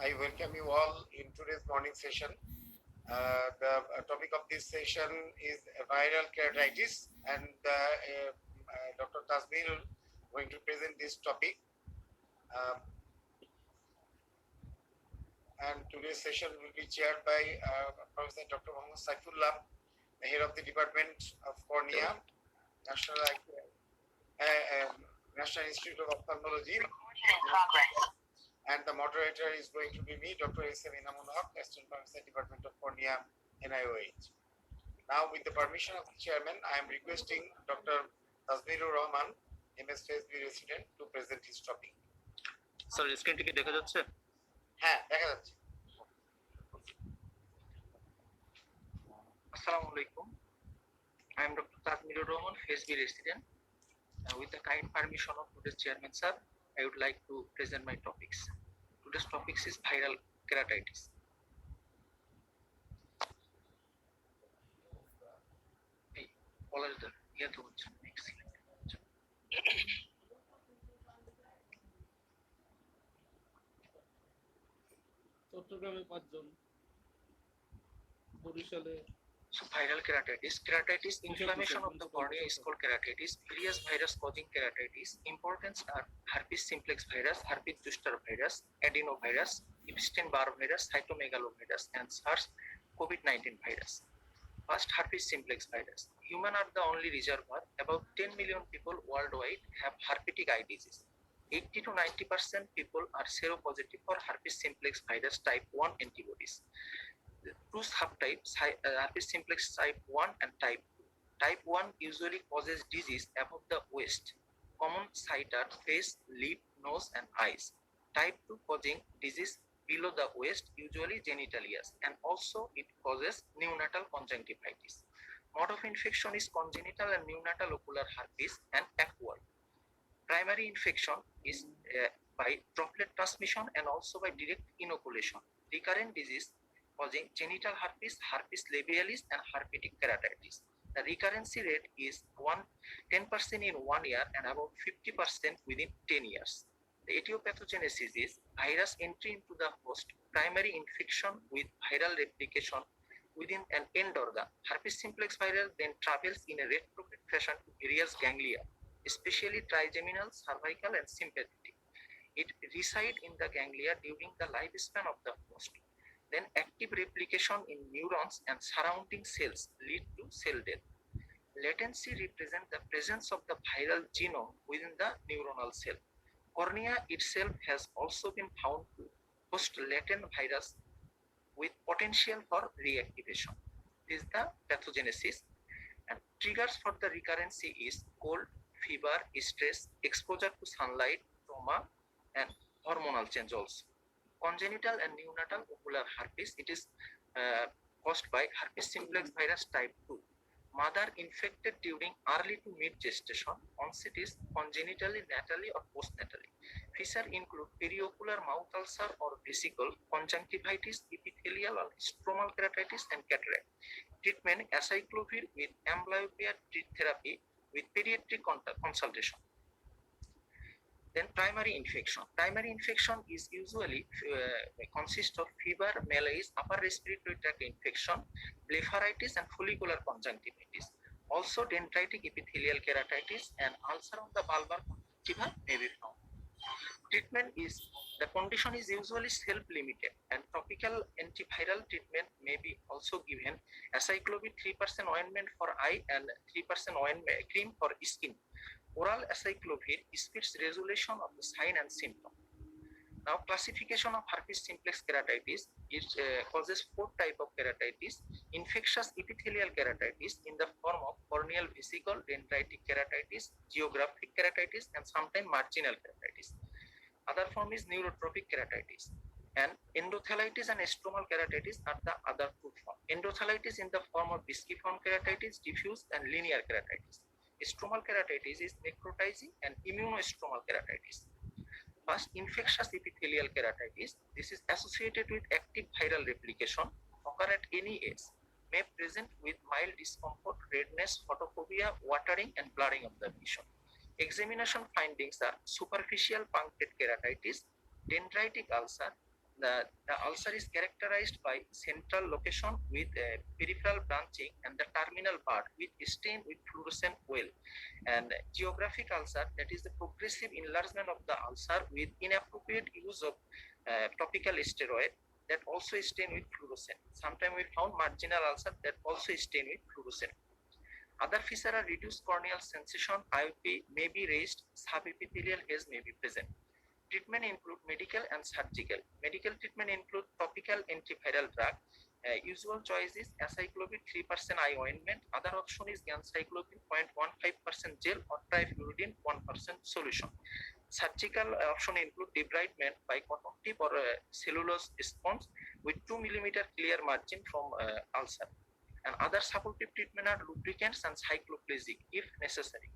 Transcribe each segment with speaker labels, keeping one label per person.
Speaker 1: I welcome you all in today's morning session. The topic of this session is viral keratitis, and Dr. Tasmir is going to present this topic. And today's session will be chaired by Professor Dr. Mohammad Saifullah, the head of the Department of Cornea, National Institute of Ophthalmology. And the moderator is going to be me, Dr. S.M. Inamul Haq, Assistant Professor, Department of Cornea, NIOH. Now, with the permission of the chairman, I am requesting Dr. Tasmirur Rahman, MS FSB resident, to present his topic.
Speaker 2: Sir, screen থেকে দেখা যাচ্ছে?
Speaker 1: হ্যাঁ, দেখা যাচ্ছে।
Speaker 2: Assalamu alaikum. I am Dr. Tasmirur Rahman, FSB resident. With the kind permission of today's chairman, sir, I would like to present my topics. Today's topics is viral keratitis.
Speaker 3: চট্টগ্রামে 5 জন, বরিশালে
Speaker 2: So viral keratitis. Keratitis, inflammation of the cornea is called keratitis. Various virus causing keratitis. Importance are herpes simplex virus, herpes zoster virus, adenovirus, Epstein-Barr virus, cytomegalovirus, and SARS-CoV-19 virus. First, herpes simplex virus. Humans are the only reservoir. About 10 million people worldwide have herpetic eye disease. 80 to 90% people are seropositive for herpes simplex virus type 1 antibodies. Two subtypes, herpes simplex type 1 and type 2. Type 1 usually causes disease above the waist. Common site are face, lip, nose, and eyes. Type 2 causing disease below the waist, usually genitalias, and also it causes neonatal conjunctivitis. Mode of infection is congenital and neonatal ocular herpes and acquired. Primary infection is by droplet transmission and also by direct inoculation. Recurrent disease causing genital herpes, herpes labialis, and herpetic keratitis. The recurrency rate is 10% in 1 year and about 50% within 10 years. The etiopathogenesis is virus entry into the host, primary infection with viral replication within an end organ. Herpes simplex virus then travels in a retrograde fashion to various ganglia, especially trigeminal, cervical, and sympathetic. It resides in the ganglia during the lifespan of the host. Then active replication in neurons and surrounding cells lead to cell death. Latency represents the presence of the viral genome within the neuronal cell. Cornea itself has also been found to host latent virus with potential for reactivation. This is the pathogenesis, and triggers for the recurrency is cold, fever, stress, exposure to sunlight, trauma, and hormonal change also. Congenital and neonatal ocular herpes, it is caused by herpes simplex virus type 2. Mother infected during early to mid gestation. Onset is congenitally, natally, or postnatally. Features include periocular mouth ulcer or vesicle, conjunctivitis, epithelial or stromal keratitis, and cataract. Treatment acyclovir with amblyopia therapy with pediatric consultation. Then primary infection. Primary infection is usually consists of fever, malaise, upper respiratory tract infection, blepharitis, and follicular conjunctivitis. Also, dendritic epithelial keratitis and ulcer on the bulbar conjunctiva may be found. Treatment is, the condition is usually self-limited, and topical antiviral treatment may be also given. Acyclovir 3% ointment for eye and 3% ointment cream for skin. Oral acyclovir speeds resolution of the sign and symptom. Now, classification of herpes simplex keratitis, it causes 4 types of keratitis: infectious epithelial keratitis in the form of corneal vesicle, dendritic keratitis, geographic keratitis, and sometimes marginal keratitis. Other form is neurotrophic keratitis, and endothelitis and stromal keratitis are the other 2 forms. Endothelitis in the form of disciform keratitis, diffuse, and linear keratitis. Stromal keratitis is necrotizing and immunostromal keratitis. First, infectious epithelial keratitis. This is associated with active viral replication, occur at any age, may present with mild discomfort, redness, photophobia, watering, and blurring of the vision. Examination findings are superficial punctate keratitis, dendritic ulcer, The ulcer is characterized by central location with peripheral branching and the terminal part with stain with fluorescent well. And geographic ulcer, that is the progressive enlargement of the ulcer with inappropriate use of topical steroid that also stain with fluorescent. Sometimes we found marginal ulcer that also stain with fluorescent. Other features are reduced corneal sensation, IOP may be raised, subepithelial haze may be present. Treatment include medical and surgical. Medical treatment include topical antiviral drug. Usual choice is acyclovir 3% eye ointment. Other option is ganciclovir 0.15% gel or trifluridine 1% solution. Surgical option include debridement by cotton tip or cellulose sponge with 2 mm clear margin from ulcer. And other supportive treatment are lubricants and cycloplegic if necessary.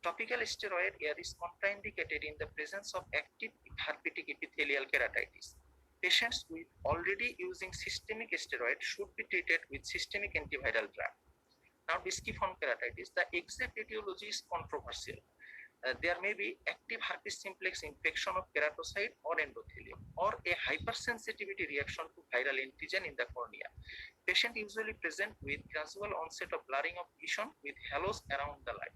Speaker 2: Topical steroid here is contraindicated in the presence of active herpetic epithelial keratitis. Patients with already using systemic steroid should be treated with systemic antiviral drug. Now, disciform keratitis, the exact etiology is controversial. There may be active herpes simplex infection of keratocyte or endothelium or a hypersensitivity reaction to viral antigen in the cornea. Patient usually present with gradual onset of blurring of vision with halos around the light.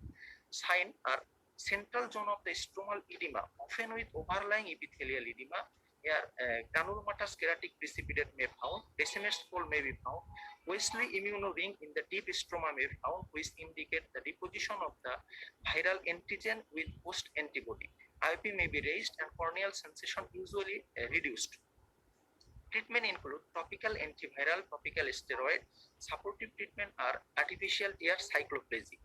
Speaker 2: Sign are central zone of the stromal edema, often with overlying epithelial edema. Here, granulomatous keratic precipitate may be found, Descemet's fold may be found, Wesley immunoring in the deep stroma may be found, which indicate the deposition of the viral antigen with host antibody. IOP may be raised and corneal sensation usually reduced. Treatment include topical antiviral, topical steroid. Supportive treatment are artificial tear, cycloplegic.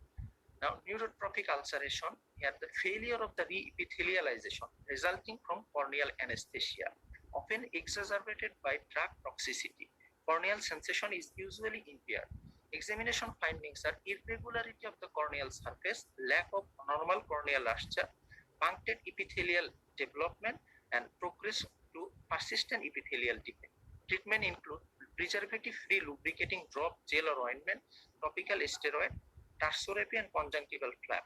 Speaker 2: Now, neurotrophic ulceration, here the failure of the re-epithelialization resulting from corneal anesthesia, often exacerbated by drug toxicity. Corneal sensation is usually impaired. Examination findings are irregularity of the corneal surface, lack of normal corneal luster, punctate epithelial development, and progress to persistent epithelial defect. Treatment include preservative-free lubricating drop, gel or ointment, topical steroid, tarsorrhapy and conjunctival flap.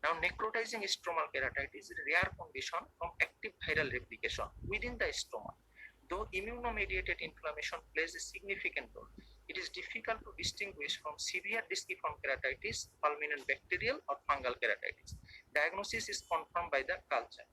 Speaker 2: Now, necrotizing stromal keratitis is a rare condition from active viral replication within the stroma. Though immunomediated inflammation plays a significant role, it is difficult to distinguish from severe disciform keratitis, fulminant bacterial or fungal keratitis. Diagnosis is confirmed by the culture.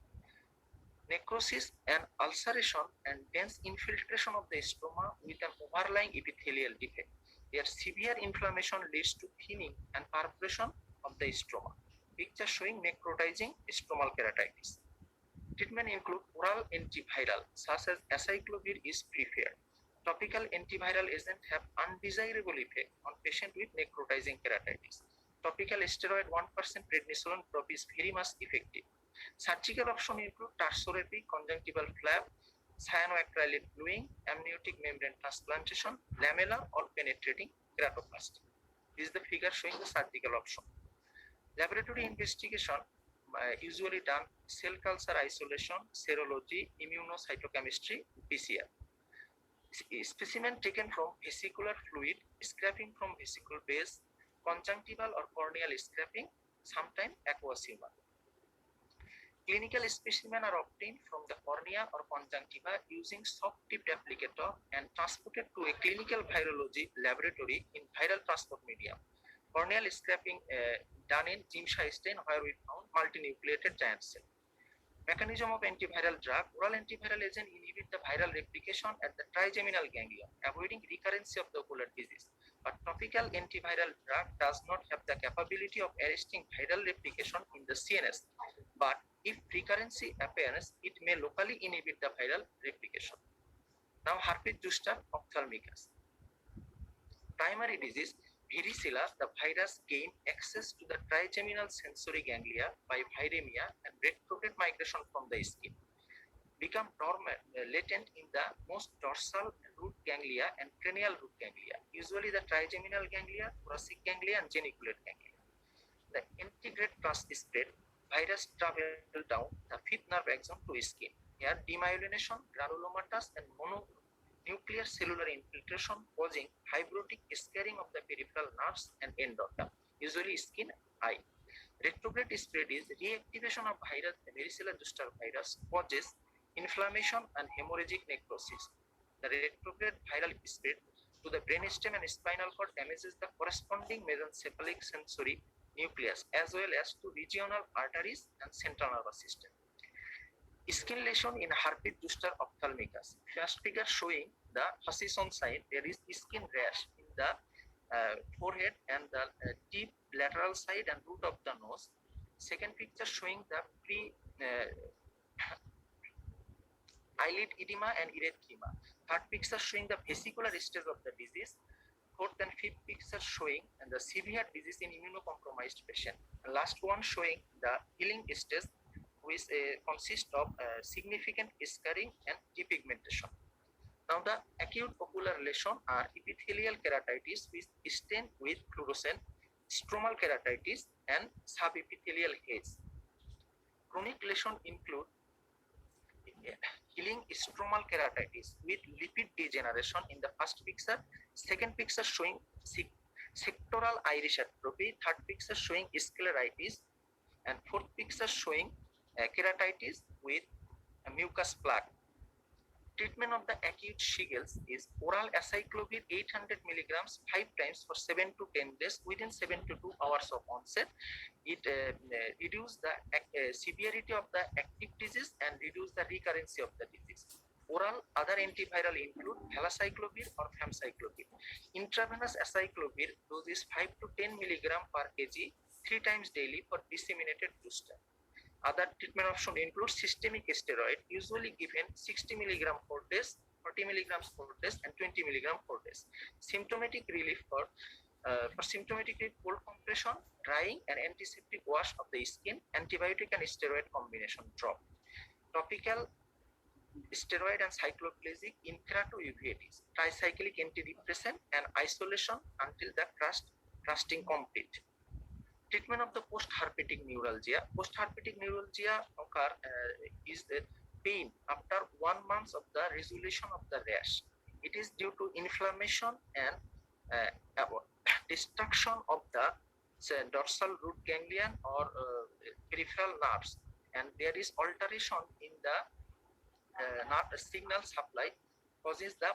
Speaker 2: Necrosis and ulceration and dense infiltration of the stroma with an overlying epithelial defect. Their severe inflammation leads to thinning and perforation of the stroma. Picture showing necrotizing stromal keratitis. Treatment include oral antiviral such as acyclovir is preferred. Topical antiviral agents have undesirable effect on patient with necrotizing keratitis. Topical steroid 1% prednisolone drop is very much effective. Surgical option include tarsorrhapy, conjunctival flap, cyanoacrylate gluing, amniotic membrane transplantation, lamellar or penetrating keratoplasty. This is the figure showing the surgical option. Laboratory investigation usually done cell culture isolation, serology, immunocytochemistry, PCR. Specimen taken from vesicular fluid, scraping from vesicle base, conjunctival or corneal scraping, sometimes aqueous humor. Clinical specimens are obtained from the cornea or conjunctiva using soft-tipped applicator and transported to a clinical virology laboratory in viral transport medium. Corneal scraping done in Jimsha stain where we found multinucleated giant cell. Mechanism of antiviral drug. Oral antiviral agent inhibit the viral replication at the trigeminal ganglion, avoiding recurrence of the ocular disease. But topical antiviral drug does not have the capability of arresting viral replication in the CNS. But if recurrency appears, it may locally inhibit the viral replication. Now, herpes zoster ophthalmicus. Primary disease, varicella, the virus gain access to the trigeminal sensory ganglia by viremia and retrograde migration from the skin. Become dormant, latent in the most dorsal root ganglia and cranial root ganglia, usually the trigeminal ganglia, thoracic ganglia, and geniculate ganglia. The integrate plus spread, virus travel down the fifth nerve axon to skin. Here, demyelination, granulomatous, and mononuclear cellular infiltration causing fibrotic scarring of the peripheral nerves and endoderm, usually skin, eye. Retrograde spread is reactivation of virus, varicella zoster virus causes inflammation and hemorrhagic necrosis. The retrograde viral spread to the brainstem and spinal cord damages the corresponding mesencephalic sensory nucleus as well as to regional arteries and central nervous system. Skin lesion in herpes zoster ophthalmicus. First figure showing the Hutchinson sign. There is skin rash in the forehead and the deep lateral side and root of the nose. Second picture showing the eyelid edema and erythema. Third picture showing the vesicular stage of the disease. Fourth and fifth picture showing the severe disease in immunocompromised patient. And last one showing the healing stage, which consists of significant scarring and depigmentation. Now the acute ocular lesion are epithelial keratitis with stain with fluorescent, stromal keratitis and subepithelial haze. Chronic lesion include healing stromal keratitis with lipid degeneration in the first picture, second picture showing sectoral iris atrophy, third picture showing scleritis, and fourth picture showing keratitis with mucus plug. Treatment of the acute shingles is oral acyclovir 800 milligrams 5 times for 7 to 10 days within 7 to 2 hours of onset. It reduces the severity of the active disease and reduce the recurrence of the disease. Oral other antiviral include valacyclovir or famciclovir. Intravenous acyclovir dose is 5 to 10 milligram per kg 3 times daily for disseminated booster. Other treatment option include systemic steroid, usually given 60 milligram 4 days, 40 milligrams 4 days, and 20 milligram 4 days. Symptomatic relief for symptomatic relief, cold compression, drying, and antiseptic wash of the skin, antibiotic and steroid combination drop. Topical steroid and cycloplegic in keratouveitis, tricyclic antidepressant, and isolation until the crusting complete. Treatment of the post-herpetic neuralgia. Post-herpetic neuralgia is the pain after 1 month of the resolution of the rash. It is due to inflammation and destruction of the dorsal root ganglion or peripheral nerves, and there is alteration in the nerve signal supply causes the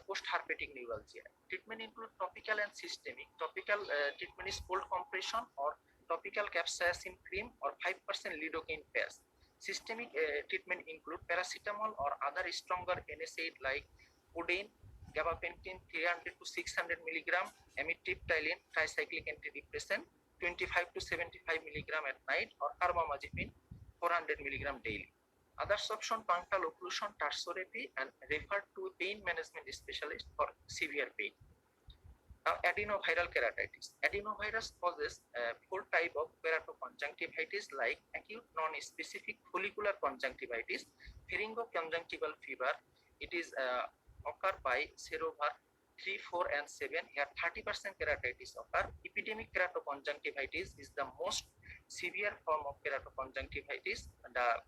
Speaker 2: post-herpetic neuralgia. Treatment include topical and systemic. Topical treatment is cold compression or topical capsaicin cream or 5% lidocaine paste. Systemic treatment include paracetamol or other stronger NSAID like codeine, gabapentin 300 to 600 milligram, amitriptyline tricyclic antidepressant 25 to 75 milligram at night, or carbamazepine 400 milligram daily. Others option punctal occlusion, tarsorrhaphy, and refer to a pain management specialist for severe pain. Now, adenoviral keratitis. Adenovirus causes 4 types of keratoconjunctivitis like acute non-specific follicular conjunctivitis, pharyngoconjunctival fever. It is occurred by serovar 3, 4, and 7. Here 30% keratitis occur. Epidemic keratoconjunctivitis is the most severe form of keratoconjunctivitis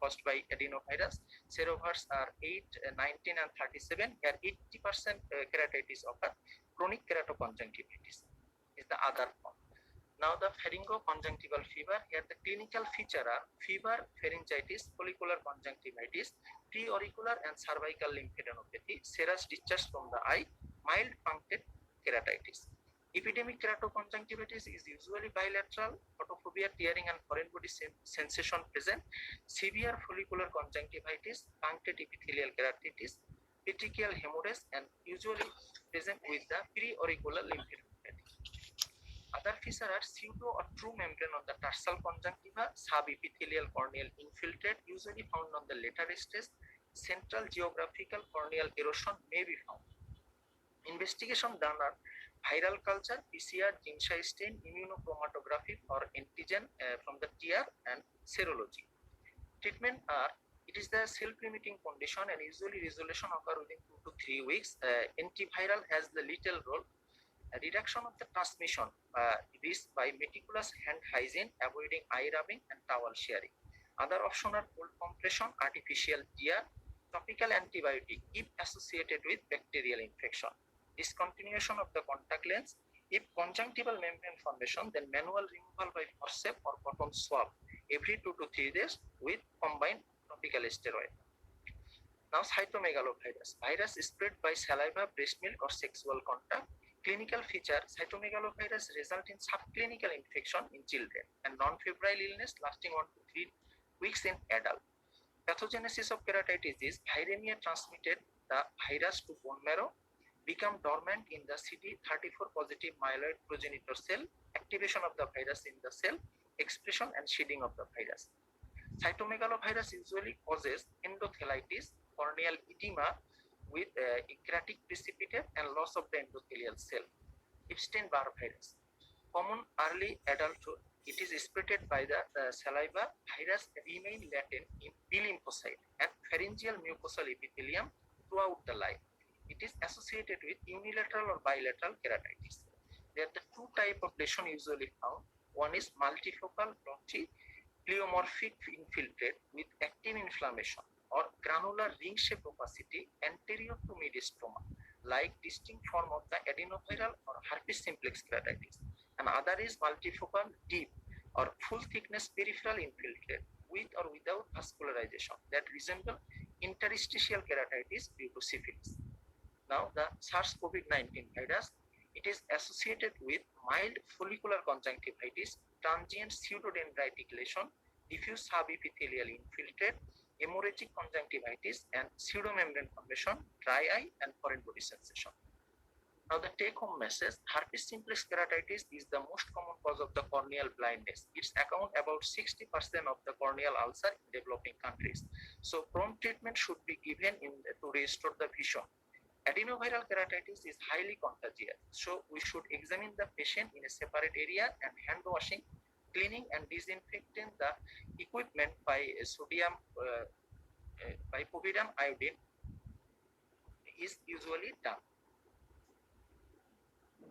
Speaker 2: caused by adenovirus. Serovars are 8, 19, and 37. Here 80% keratitis occur. Chronic keratoconjunctivitis is the other form. Now the pharyngoconjunctival fever. Here the clinical feature are fever, pharyngitis, follicular conjunctivitis, preauricular and cervical lymphadenopathy, serous discharge from the eye, mild punctate keratitis. Epidemic keratoconjunctivitis is usually bilateral, photophobia, tearing, and foreign body sensation present. Severe follicular conjunctivitis, punctate epithelial keratitis, petechial hemorrhage, and usually present with the preauricular lymphadenopathy. Other features are pseudo or true membrane on the tarsal conjunctiva, subepithelial corneal infiltrate, usually found on the later stage. Central geographical corneal erosion may be found. Investigation done are viral culture, PCR, Ginsha stain, immunochromatography for antigen from the TR, and serology. Treatment are, it is the self-limiting condition and usually resolution occur within 2 to 3 weeks. Antiviral has the little role. Reduction of the transmission is by meticulous hand hygiene, avoiding eye rubbing and towel sharing. Other option are cold compression, artificial tear, topical antibiotic if associated with bacterial infection. Discontinuation of the contact lens. If conjunctival membrane formation, then manual removal by forceps or cotton swab every 2 to 3 days with combined topical steroid. Now, cytomegalovirus. Virus is spread by saliva, breast milk, or sexual contact. Clinical feature: cytomegalovirus result in subclinical infection in children and non-febrile illness lasting 1 to 3 weeks in adult. Pathogenesis of keratitis is viremia transmitted the virus to bone marrow, become dormant in the CD34 positive myeloid progenitor cell, activation of the virus in the cell, expression and shedding of the virus. Cytomegalovirus usually causes endothelitis, corneal edema with ecratic precipitate and loss of the endothelial cell. Epstein-Barr virus. Common early adulthood. It is spread by the saliva. Virus remain latent in B lymphocyte and pharyngeal mucosal epithelium throughout the life. It is associated with unilateral or bilateral keratitis. There are the two types of lesion usually found. One is multifocal blotchy pleomorphic infiltrate with active inflammation or granular ring-shaped opacity anterior to mediastoma, like distinct form of the adenoviral or herpes simplex keratitis. And other is multifocal deep or full thickness peripheral infiltrate with or without vascularization that resemble interstitial keratitis due to syphilis. Now, the SARS-CoV-19 virus, it is associated with mild follicular conjunctivitis, transient pseudodendritic lesion, diffuse subepithelial infiltrate, hemorrhagic conjunctivitis, and pseudomembrane formation, dry eye, and foreign body sensation. Now, the take-home message: herpes simplex keratitis is the most common cause of the corneal blindness. It's account about 60% of the corneal ulcer in developing countries. So, prompt treatment should be given to restore the vision. Adenoviral keratitis is highly contagious, so we should examine the patient in a separate area and hand washing, cleaning and disinfecting the equipment by povidone iodine is usually done.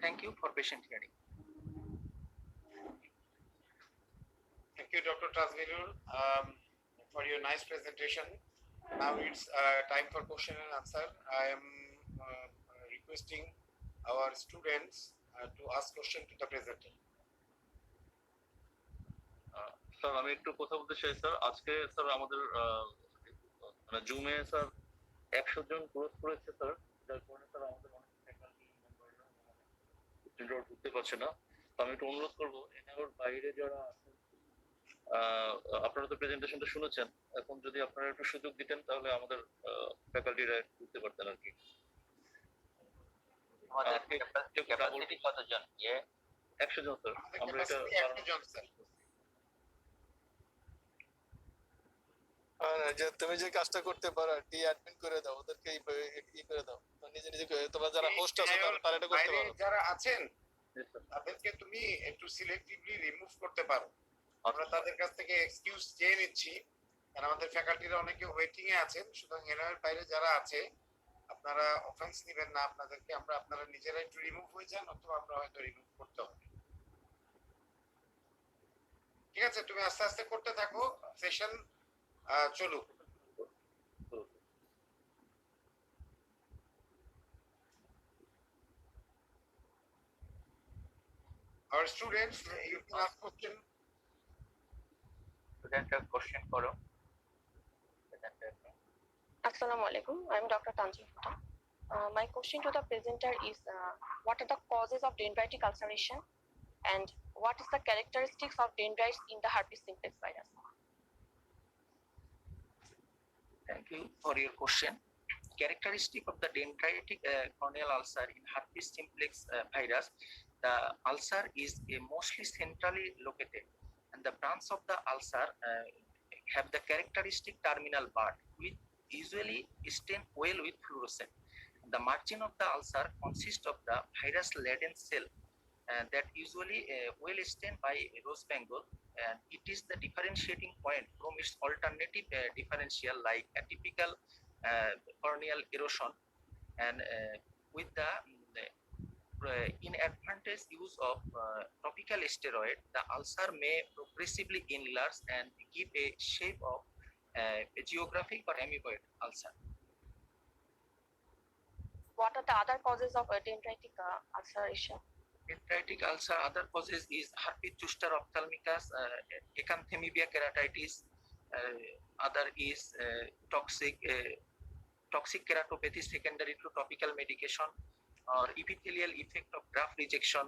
Speaker 2: Thank you for patient hearing.
Speaker 1: Thank you, Dr. Tazminul, for your nice presentation. Now it's time for question and answer. I am requesting our students to ask question to the presenter.
Speaker 4: Sir আমি একটু কথা বলতে চাই sir. আজকে sir আমাদের মানে জুমে sir 100 জন cross করেছে sir, যার কারণে স্যার আমাদের অনেক ফ্যাকাল্টি মেম্বাররা ঢুকতে পারছে না। তো আমি একটু অনুরোধ করবো এনার বাইরে যারা আছেন, আপনারা তো প্রেজেন্টেশনটা শুনেছেন, এখন যদি আপনারা একটু সুযোগ দিতেন তাহলে আমাদের ফ্যাকাল্টিরা ঢুকতে পারতেন আর কি।
Speaker 5: আমাদের ক্যাপাসিটি কতজন?
Speaker 4: 100 জন স্যার। আমরা এটা
Speaker 6: যে তুমি যে কাজটা করতে পারো টি অ্যাডমিন করে দাও, ওদেরকে ই করে দাও, নিজে নিজে তোমরা যারা হোস্ট আছো তারা এটা করতে পারো।
Speaker 1: যারা আছেন তাদেরকে তুমি একটু সিলেক্টিভলি রিমুভ করতে পারো। আমরা তাদের কাছ থেকে এক্সকিউজ চেয়ে নিচ্ছি, কারণ আমাদের ফ্যাকাল্টিরা অনেকে ওয়েটিং এ আছেন। সুতরাং এর বাইরে যারা আছে আপনারা অফেন্স নেবেন না, আপনাদেরকে আপনারা নিজেরা একটু রিমুভ হয়ে যান, অথবা আমরা হয়তো রিমুভ করতে হবে। ঠিক আছে, তুমি আস্তে আস্তে করতে থাকো, সেশন চলুক। Our students, you can ask question.
Speaker 5: Question করো।
Speaker 7: Assalamu alaikum. I'm Dr. Tanjil Futa. My question to the presenter is, what are the causes of dendritic ulceration, and what is the characteristics of dendrites in the herpes simplex virus?
Speaker 2: Thank you for your question. Characteristic of the dendritic corneal ulcer in herpes simplex virus: the ulcer is mostly centrally located, and the branch of the ulcer have the characteristic terminal bud, which usually stain well with fluorescent. The margin of the ulcer consists of the virus-laden cell that usually well stained by rose bangle, and it is the differentiating point from its alternative differential like atypical corneal erosion. And with the inadvertent use of topical steroid, the ulcer may progressively enlarge and give a shape of a geographic or amoeboid ulcer.
Speaker 7: What are the other causes of dendritic ulceration?
Speaker 2: Dendritic ulcer other causes is herpes zoster ophthalmicus, acanthamoebia keratitis, other is toxic toxic keratopathy secondary to topical medication, or epithelial effect of graft rejection,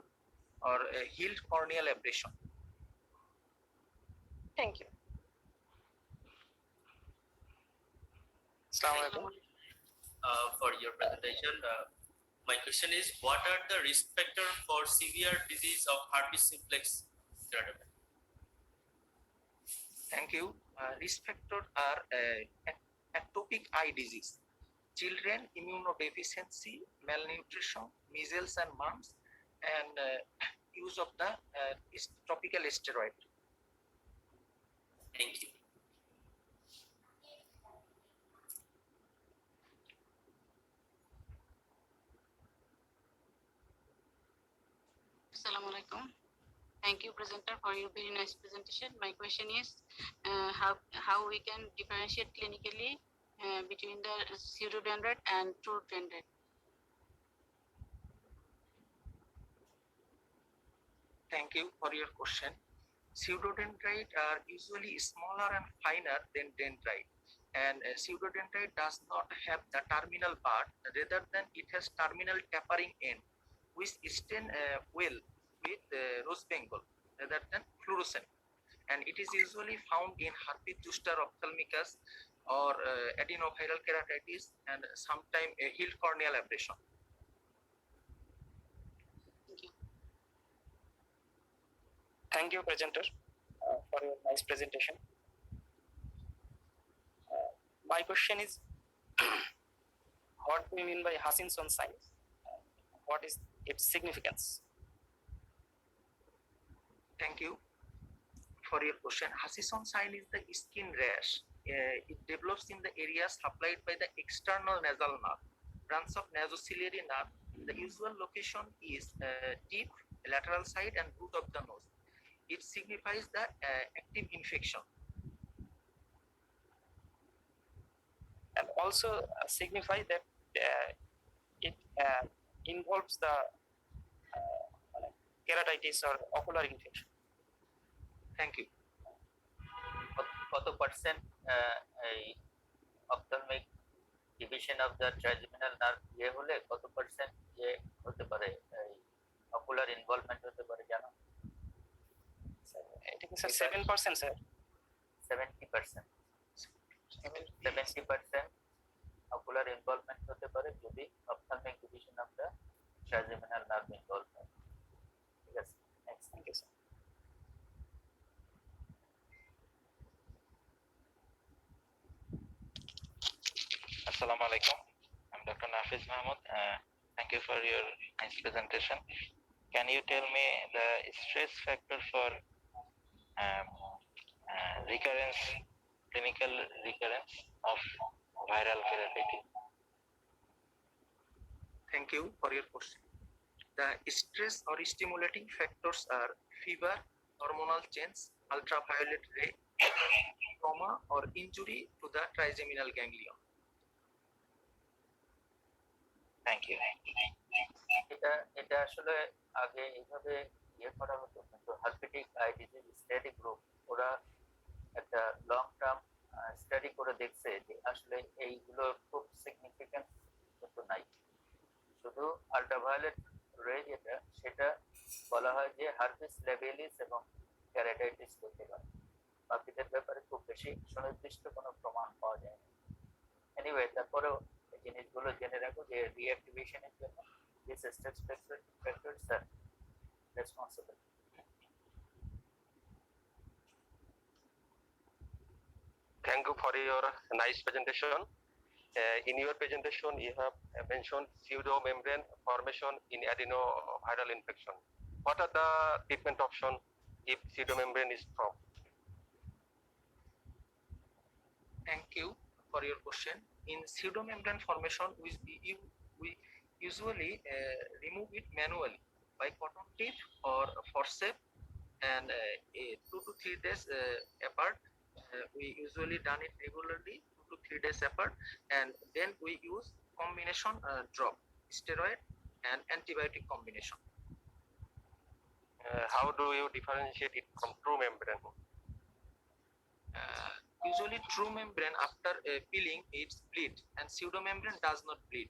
Speaker 2: or healed corneal abrasion.
Speaker 7: Thank you.
Speaker 6: আসসালামু আলাইকুম।
Speaker 5: For your presentation. My question is, what are the risk factors for severe disease of herpes simplex keratopathy?
Speaker 2: Thank you. Risk factors are ectopic eye disease, children immunodeficiency, malnutrition, measles and mumps, and use of the topical steroid.
Speaker 5: Thank you.
Speaker 8: Assalamu alaikum. Thank you, presenter, for your very nice presentation. My question is how we can differentiate clinically between the pseudodendrite and true dendrite.
Speaker 2: Thank you for your question. Pseudodendrite are usually smaller and finer than dendrite, and pseudodendrite does not have the terminal part, rather than it has terminal tapering end, which stain well with rose bengal rather than fluorescent, and it is usually found in herpes zoster ophthalmicus or adenoviral keratitis, and sometimes healed corneal abrasion.
Speaker 8: Thank you.
Speaker 9: Thank you, presenter, for your nice presentation. My question is, what do you mean by Hutchinson sign? What is its significance?
Speaker 2: Thank you for your question. Hutchinson sign is the skin rash. It develops in the area supplied by the external nasal nerve, branch of nasociliary nerve. The usual location is tip, lateral side, and root of the nose. It signifies the active infection.
Speaker 9: And also signify that it involves the keratitis or ocular infection.
Speaker 2: Thank you.
Speaker 5: কত percent এই ophthalmic division of the trigeminal nerve ইয়ে হলে কত percent ইয়ে হতে পারে, এই ocular involvement হতে পারে জানো?
Speaker 9: I think it's 7%, sir.
Speaker 5: 70%. 70% ocular involvement হতে পারে যদি ophthalmic division of the trigeminal nerve involve হয়। ঠিক আছে, next.
Speaker 9: Thank you, sir.
Speaker 10: Assalamu alaikum. I'm Dr. Nafiz Mahmood. Thank you for your nice presentation. Can you tell me the stress factor for recurrence, clinical recurrence of viral keratitis?
Speaker 2: Thank you for your question. The stress or stimulating factors are fever, hormonal change, ultraviolet ray, trauma, or injury to the trigeminal ganglion.
Speaker 10: Thank you.
Speaker 5: এটা আসলে আগে এইভাবে ইয়ে করা হতো, কিন্তু herpetic I disease study group ওরা একটা লং টার্ম স্টাডি করে দেখছে যে আসলে এইগুলো খুব সিগনিফিকেন্ট কিন্তু নাই। শুধু আল্ট্রাভায়োলেট রে যেটা সেটা বলা হয় যে হার্পিস লেবেলিস এবং ক্যারাটাইটিস হতে পারে, বাকিদের ব্যাপারে খুব বেশি সুনির্দিষ্ট কোনো প্রমাণ পাওয়া যায় না। এনিওয়ে, তারপরেও এই জিনিসগুলো জেনে রাখো যে রিঅ্যাক্টিভেশনের জন্য these stress factors are responsible.
Speaker 11: Thank you for your nice presentation. In your presentation, you have mentioned pseudomembrane formation in adenoviral infection. What are the treatment options if pseudomembrane is formed?
Speaker 2: Thank you for your question. In pseudomembrane formation, we usually remove it manually by cotton tip or forceps, and 2 to 3 days apart. We usually done it regularly 2 to 3 days apart, and then we use combination drop, steroid and antibiotic combination.
Speaker 11: How do you differentiate it from true membrane?
Speaker 2: Usually true membrane after peeling it's bleed and pseudo membrane does not bleed.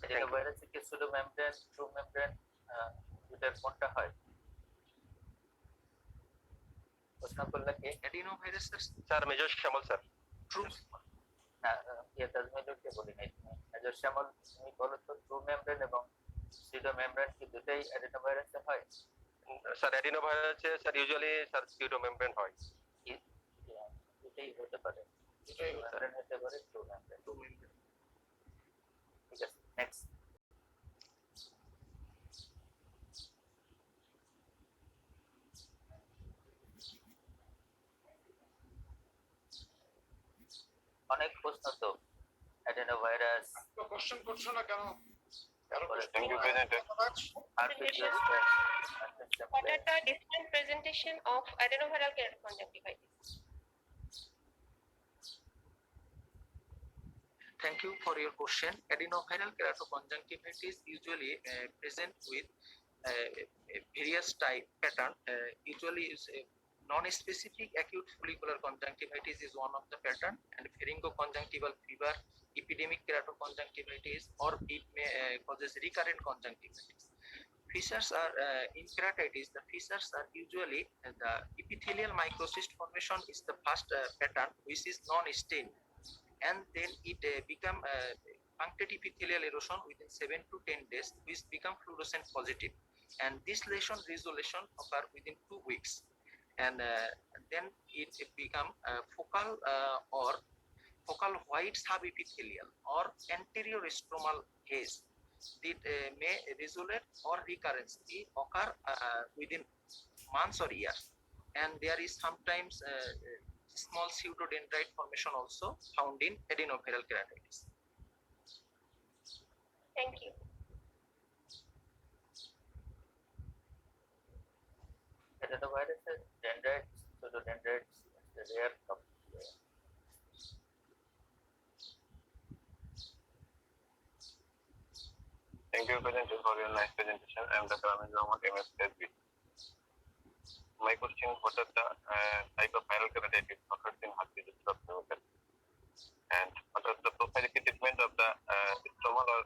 Speaker 5: Adenovirus কি pseudo membrane true membrane দুটার কোনটা হয় প্রশ্ন করলে কি
Speaker 2: Adenovirus
Speaker 11: Sir, Major Shamal sir.
Speaker 2: true
Speaker 5: না এটা মেজরকে বলি নাই মেজর শ্যামল তুমি বলো তো ট্রু মেমব্রেন এবং pseudo membrane কি দুটাই অ্যাডিনোভাইরাসে হয়
Speaker 11: Sir, adenovirus sir usually sir pseudo membrane হয়।
Speaker 5: দুটাই হতে পারে
Speaker 1: এটাই হতে পারে।
Speaker 5: membrane হতে পারে ট্রু মেমব্রেন
Speaker 2: true membrane.
Speaker 5: ঠিক আছে নেক্সট অনেক প্রশ্ন তো অ্যাডিনোভাইরাস
Speaker 1: তো কোশ্চেন করছো না কেন? কারো
Speaker 11: Thank you, President.
Speaker 5: আরপিজিএস
Speaker 7: What are the different presentation of adenoviral keratoconjunctivitis?
Speaker 2: Thank you for your question. Adenoviral keratoconjunctivitis usually present with various type pattern. Usually is non-specific acute follicular conjunctivitis is one of the pattern, and pharyngoconjunctival fever, epidemic keratoconjunctivitis, or it may causes recurrent conjunctivitis. Features are in keratitis. The features are usually the epithelial microcyst formation is the first pattern, which is non-staining, and then it become punctate epithelial erosion within 7 to 10 days, which become fluorescent positive, and this lesion resolution occur within 2 weeks, and then it become focal or focal white subepithelial or anterior stromal haze that may resolve or recurrence occur within months or years, and there is sometimes small pseudodendrite formation also found in adenoviral keratitis.
Speaker 7: Thank you.
Speaker 5: adenoviruses dendrites pseudodendrites is a rare topic.
Speaker 11: Thank you, President, for your nice presentation. I am Dr. Amin Rahman, MSSB. My question: what are the type of viral keratitis occurs in herpes zoster, and what are the prophylactic treatment of the stromal or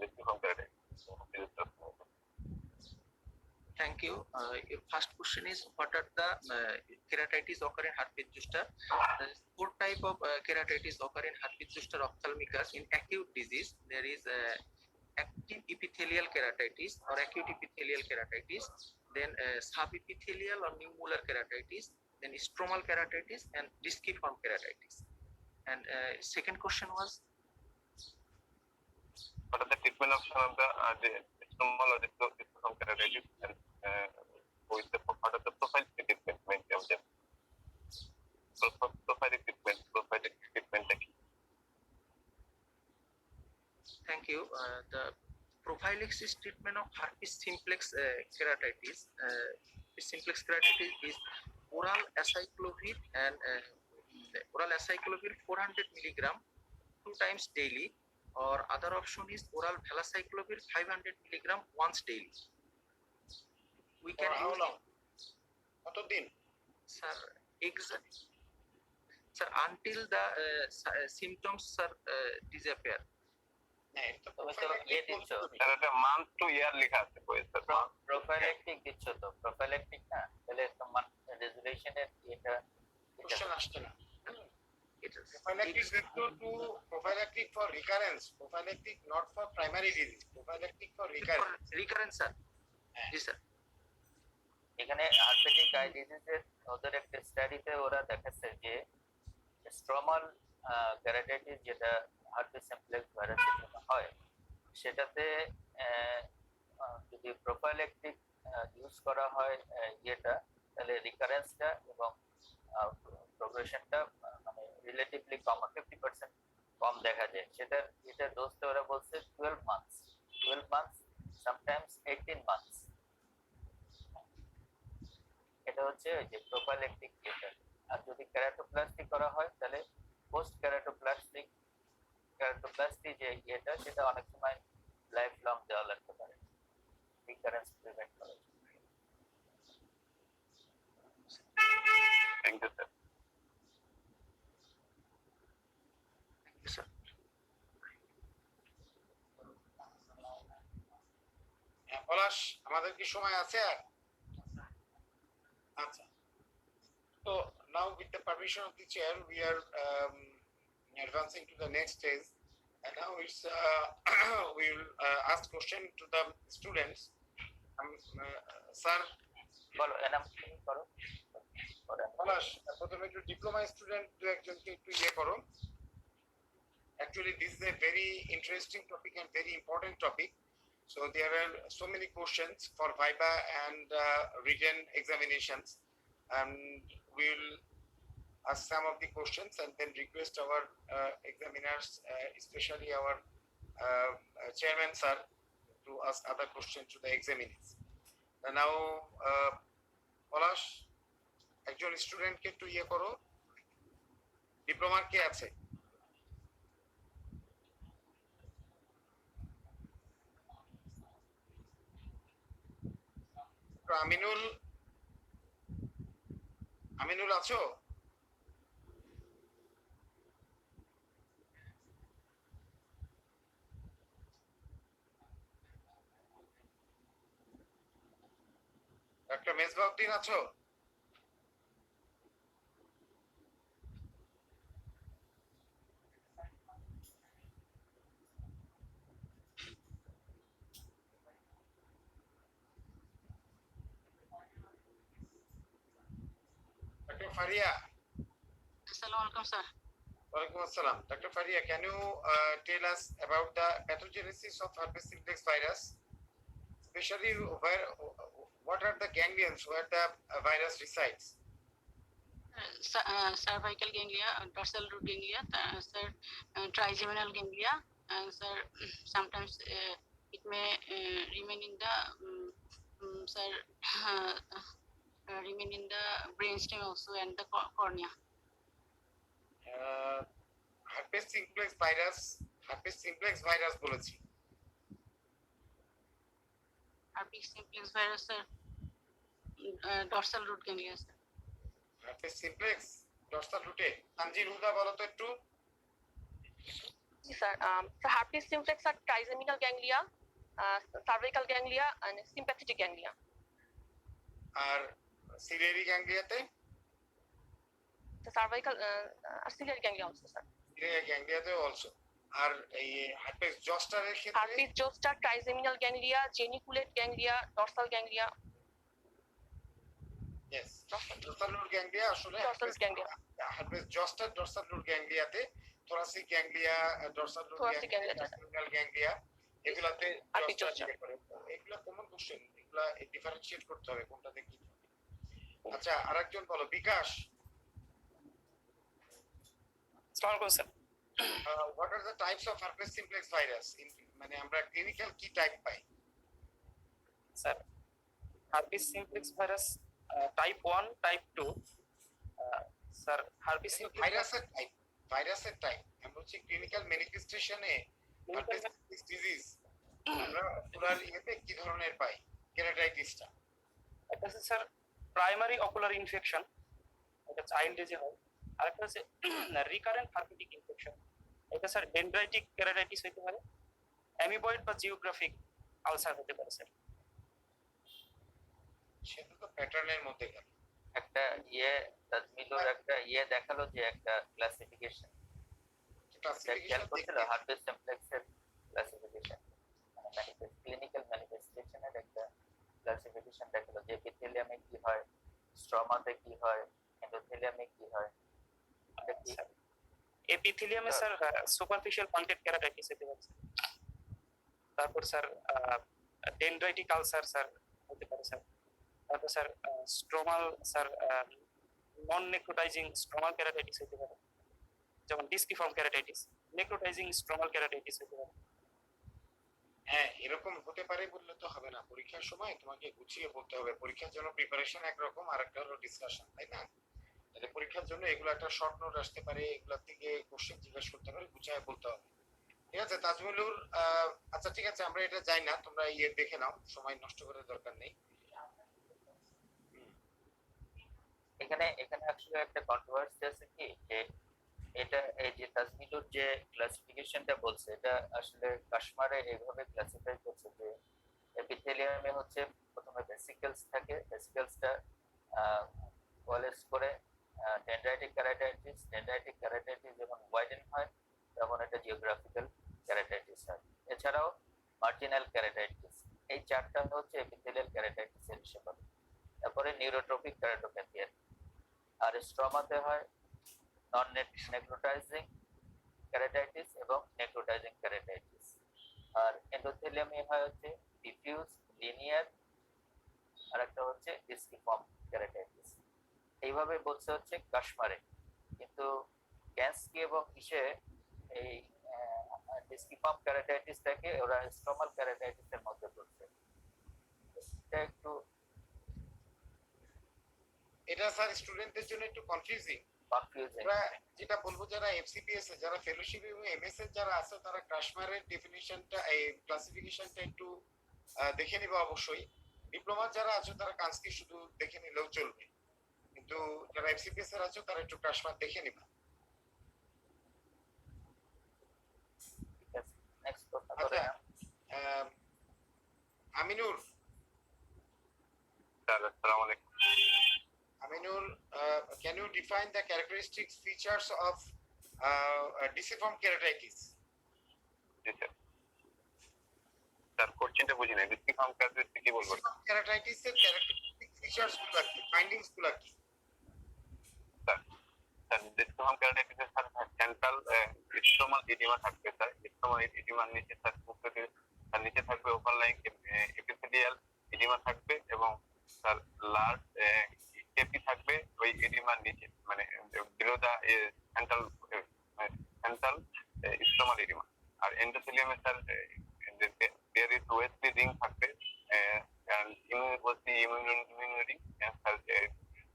Speaker 11: reciprocal keratitis?
Speaker 2: Thank you. Your first question is what are the keratitis occur in herpes zoster? Four type of keratitis occur in herpes zoster ophthalmicus in acute disease. There is active epithelial keratitis or acute epithelial keratitis, then subepithelial or pneumolar keratitis, then stromal keratitis and disciform keratitis. And second question was
Speaker 11: what are the treatment options of the stromal or disciform keratitis, and with the what are the profile treatment of them? Profile treatment.
Speaker 2: Thank you. The prophylaxis treatment of herpes simplex keratitis. Simplex keratitis is oral acyclovir and oral acyclovir 400 milligram 2 times daily, or other option is oral valacyclovir 500 milligram once daily. We can
Speaker 1: For how
Speaker 2: use
Speaker 1: long? কতদিন?
Speaker 2: sir sir until the symptoms sir disappear.
Speaker 1: হ্যাঁ, এটা
Speaker 5: তুমি তো
Speaker 1: prophylactic
Speaker 5: ইয়ে দিচ্ছ
Speaker 1: বলতে
Speaker 11: Sir, একটা month to year লেখা আছে বইয়ে, sir.
Speaker 5: প্রোফাইল্যাকটিক দিচ্ছ তো প্রোফাইল্যাকটিক না তাহলে তোমার রেজুলেশনের এটা
Speaker 1: question আসছে না।
Speaker 2: It is
Speaker 1: Prophylactic to prophylactic for recurrence, prophylactic not for primary disease, prophylactic for recurrence.
Speaker 2: recurrence sir.
Speaker 1: হ্যাঁ।
Speaker 2: Yes sir.
Speaker 5: এখানে হার্পেটিক আই ডিজিজের ওদের একটা স্টাডিতে ওরা দেখাচ্ছে যে স্ট্রমাল কেরাটাইটিস যেটা হার্পেস সিমপ্লেক্স ভাইরাসের জন্য হয় সেটাতে যদি প্রোফাইল্যাকটিক ইউজ করা হয় ইয়েটা তাহলে রিকারেন্সটা এবং প্রোগ্রেশনটা মানে রিলেটিভলি কম 50% কম দেখা যায় এটার ডোজটা ওরা বলছে 12 months sometimes 18 months এটা হচ্ছে ওই যে প্রোফাইল্যাকটিক যেটা আর যদি কেরাটোপ্লাস্টি করা হয় তাহলে পোস্ট কেরাটোপ্লাস্টি যে এটা সেটা অনেক সময় লাইফ লং দেওয়া লাগতে পারে রিকারেন্স প্রিভেন্ট করার জন্য
Speaker 11: Thank Thank you, sir.
Speaker 2: sir.
Speaker 1: পলাশ, আমাদের কি সময় আছে আর? আচ্ছা, so now with the permission of the chair we are advancing to the next stage, and now it's we will ask question to the students. Sir,
Speaker 5: বলো এনাম করো
Speaker 1: পলাশ, প্রথমে একটু diploma student দু একজনকে একটু করো। Actually, this is a very interesting topic and very important topic. So there are so many questions for Viva and written examinations, and we will ask some of the questions and then request our examiners, especially our chairman sir, to ask other questions to the examinees. And now, Polash, একজন স্টুডেন্টকে একটু করো। ডিপ্লোমার কে আছে? আমিনুল আছো? Doctor Mezbauddin আছো? Dr. Faria.
Speaker 8: Assalamualaikum, sir.
Speaker 1: Walaikum assalam. Dr. Faria, can you tell us about the pathogenesis of herpes simplex virus, especially what are the ganglions where the virus resides?
Speaker 8: Cervical ganglia, dorsal root ganglia, sir, trigeminal ganglia, and sir, sometimes it may remain in the sir remain in the brainstem also and the cornea.
Speaker 1: Herpes simplex virus বলেছি।
Speaker 8: Herpes simplex virus, sir, dorsal root ganglia, sir.
Speaker 1: Herpes simplex dorsal root এ তানজিল হুদা বলো তো একটু।
Speaker 7: Sir, so herpes simplex are trigeminal ganglia, cervical ganglia, and sympathetic ganglia.
Speaker 1: R ciliary gangliaতে?
Speaker 7: The cervical, ciliary ganglia also, sir.
Speaker 1: Ciliary gangliaতে also. আর এই herpes zoster এর ক্ষেত্রে?
Speaker 7: Herpes zoster, trigeminal ganglia, geniculate ganglia, dorsal ganglia.
Speaker 1: Yes, dorsal root ganglia আসলে
Speaker 7: Dorsal root ganglia.
Speaker 1: herpes zoster dorsal root gangliaতে, thoracic ganglia, dorsal root
Speaker 7: Thoracic
Speaker 1: ganglia,
Speaker 7: ganglia,
Speaker 1: terminal ganglia এগুলাতে
Speaker 7: herpes zoster.
Speaker 1: এগুলা common question, এগুলা differentiate করতে হবে কোনটাতে কি। আচ্ছা, আরেকজন বলো, বিকাশ।
Speaker 9: আসসালামু আলাইকুম, sir.
Speaker 1: What are the types of herpes simplex virus? মানে আমরা ক্লিনিক্যাল কি টাইপ পাই?
Speaker 9: Sir, herpes simplex virus type 1, type 2, sir herpes simplex
Speaker 1: ভাইরাসের টাইপ আমরা হচ্ছে ক্লিনিক্যাল ম্যানিফেস্টেশনে herpes simplex ডিজিজ আমরা ওকুলার ইয়েতে কি ধরনের পাই? কেরাটাইটিসটা
Speaker 9: এটা হচ্ছে স্যার প্রাইমারি অকুলার ইনফেকশন, এটা চাইল্ড এজে হয়। আর একটা হচ্ছে রিকারেন্ট হার্পেটিক ইনফেকশন, এটা স্যার ডেনড্রাইটিক কেরাটাইটিস হতে পারে, অ্যামিবয়েড বা জিওগ্রাফিক আলসার হতে পারে স্যার।
Speaker 1: সেটা তো প্যাটার্নের মধ্যে গেল।
Speaker 5: একটা তাজমিলুর একটা দেখালো যে একটা ক্লাসিফিকেশন খেয়াল করছিল হার্পেস সিমপ্লেক্সের ক্লাসিফিকেশন, মানে ক্লিনিক্যাল ম্যানিফেস্টেশনের একটা ক্লাসিফিকেশন দেখালো যে এপিথেলিয়ামে কি হয়, স্ট্রমাতে কি হয়, এন্ডোথেলিয়ামে কি হয়।
Speaker 9: এপিথেলিয়ামে স্যার সুপারফিশিয়াল পয়েন্টেড কেরাটাইটিস হতে পারে। তারপর স্যার ডেনড্রাইটিক আলসার স্যার হতে পারে স্যার। তারপর স্যার স্ট্রোমাল স্যার নন নেক্রোটাইজিং স্ট্রোমাল কেরাটাইটিস হতে পারে, যেমন ডিস্কিফর্ম কেরাটাইটিস, নেক্রোটাইজিং স্ট্রোমাল কেরাটাইটিস হতে পারে।
Speaker 1: হ্যাঁ, এরকম হতে পারে বললে তো হবে না, পরীক্ষার সময় তোমাকে গুছিয়ে বলতে হবে। পরীক্ষার জন্য প্রিপারেশন একরকম, আর একটা হলো ডিসকাশন, তাই না? তাহলে পরীক্ষার জন্য এগুলো একটা শর্ট নোট আসতে পারে, এগুলোর থেকে কোশ্চেন জিজ্ঞাসা করতে পারে, গুছিয়ে বলতে হবে। ঠিক আছে তাজমুলুর, আচ্ছা ঠিক আছে, আমরা এটা যাই না, তোমরা দেখে নাও, সময় নষ্ট করার দরকার নেই।
Speaker 5: এখানে এখানে আসলে একটা কন্ট্রোভার্সি আছে কি যে এটা এই যে তাজমিলুর যে ক্লাসিফিকেশনটা বলছে এটা আসলে কাশমারে এইভাবে ক্লাসিফাই করছে যে এপিথেলিয়ামে হচ্ছে প্রথমে ভেসিকেলস থাকে, ভেসিকেলসটা কোয়ালেস করে ডেনড্রাইটিক ক্যারাটাইটিস যখন ওয়াইডেন হয় তখন এটা জিওগ্রাফিক্যাল ক্যারাটাইটিস হয়। এছাড়াও মার্জিনাল ক্যারাটাইটিস, এই চারটা হচ্ছে এপিথেলিয়াল ক্যারাটাইটিস এর হিসেবে। তারপরে নিউরোট্রপিক ক্যারাটোপ্যাথি আর স্ট্রমাতে হয় নন নেক্রোটাইজিং ক্যারাটাইটিস এবং নেক্রোটাইজিং ক্যারাটাইটিস। আর এন্ডোথেলিয়ামে হয় হচ্ছে ডিফিউজ লিনিয়ার আর একটা হচ্ছে ডিসকিফর্ম ক্যারাটাইটিস। এইভাবে বলছে হচ্ছে কাশমারে, কিন্তু গ্যান্সকি এবং ইসে এই ডিসকিফর্ম ক্যারাটাইটিসটাকে ওরা স্ট্রমাল ক্যারাটাইটিসের মধ্যে পড়ছে। এটা একটু
Speaker 1: এটা স্যার স্টুডেন্টদের জন্য একটু কনফিউজিং।
Speaker 5: কনফিউজিং।
Speaker 1: আমরা যেটা বলবো যারা এফসিপিএস এ যারা ফেলোশিপ এবং এমএস এর যারা আছে তারা কাশমারের ডেফিনিশনটা এই ক্লাসিফিকেশনটা একটু দেখে নিবে অবশ্যই। ডিপ্লোমা যারা আছে তারা কান্সকি শুধু দেখে নিলেও চলবে, কিন্তু যারা এফসিপিএস এর আছে তারা একটু কাশমার দেখে নিবে।
Speaker 5: নেক্সট প্রশ্ন
Speaker 1: আচ্ছা,
Speaker 5: করেন।
Speaker 1: আমিনুর।
Speaker 11: আসসালামু আলাইকুম।
Speaker 1: Aminur, can you define the characteristics features of deciform keratitis?
Speaker 11: G sir. Sir কোশ্চেনটা বুঝি নাই, ডিসকিফর্ম ক্যারাটাইটিস কি বলবো?
Speaker 1: Deciform keratitis এর characteristic features গুলো কি, ফাইন্ডিংস গুলো কি?
Speaker 11: স্যার ডিসকিফর্ম ক্যারাটাইটিসের স্যার সেন্ট্রাল স্ট্রোমাল এডিমা থাকবে স্যার। স্ট্রোমাল এডিমার নিচে স্যার মুখে তার নিচে থাকবে ওভারলাইং এপিথেলিয়াল এডিমা থাকবে এবং স্যার লার্জ কেপি থাকবে ওই এডিমার নিচে, মানে below the central stromal oedema. আর এন্ডোথেলিয়ামে sir there is OSD ring থাকবে and immune ring and sir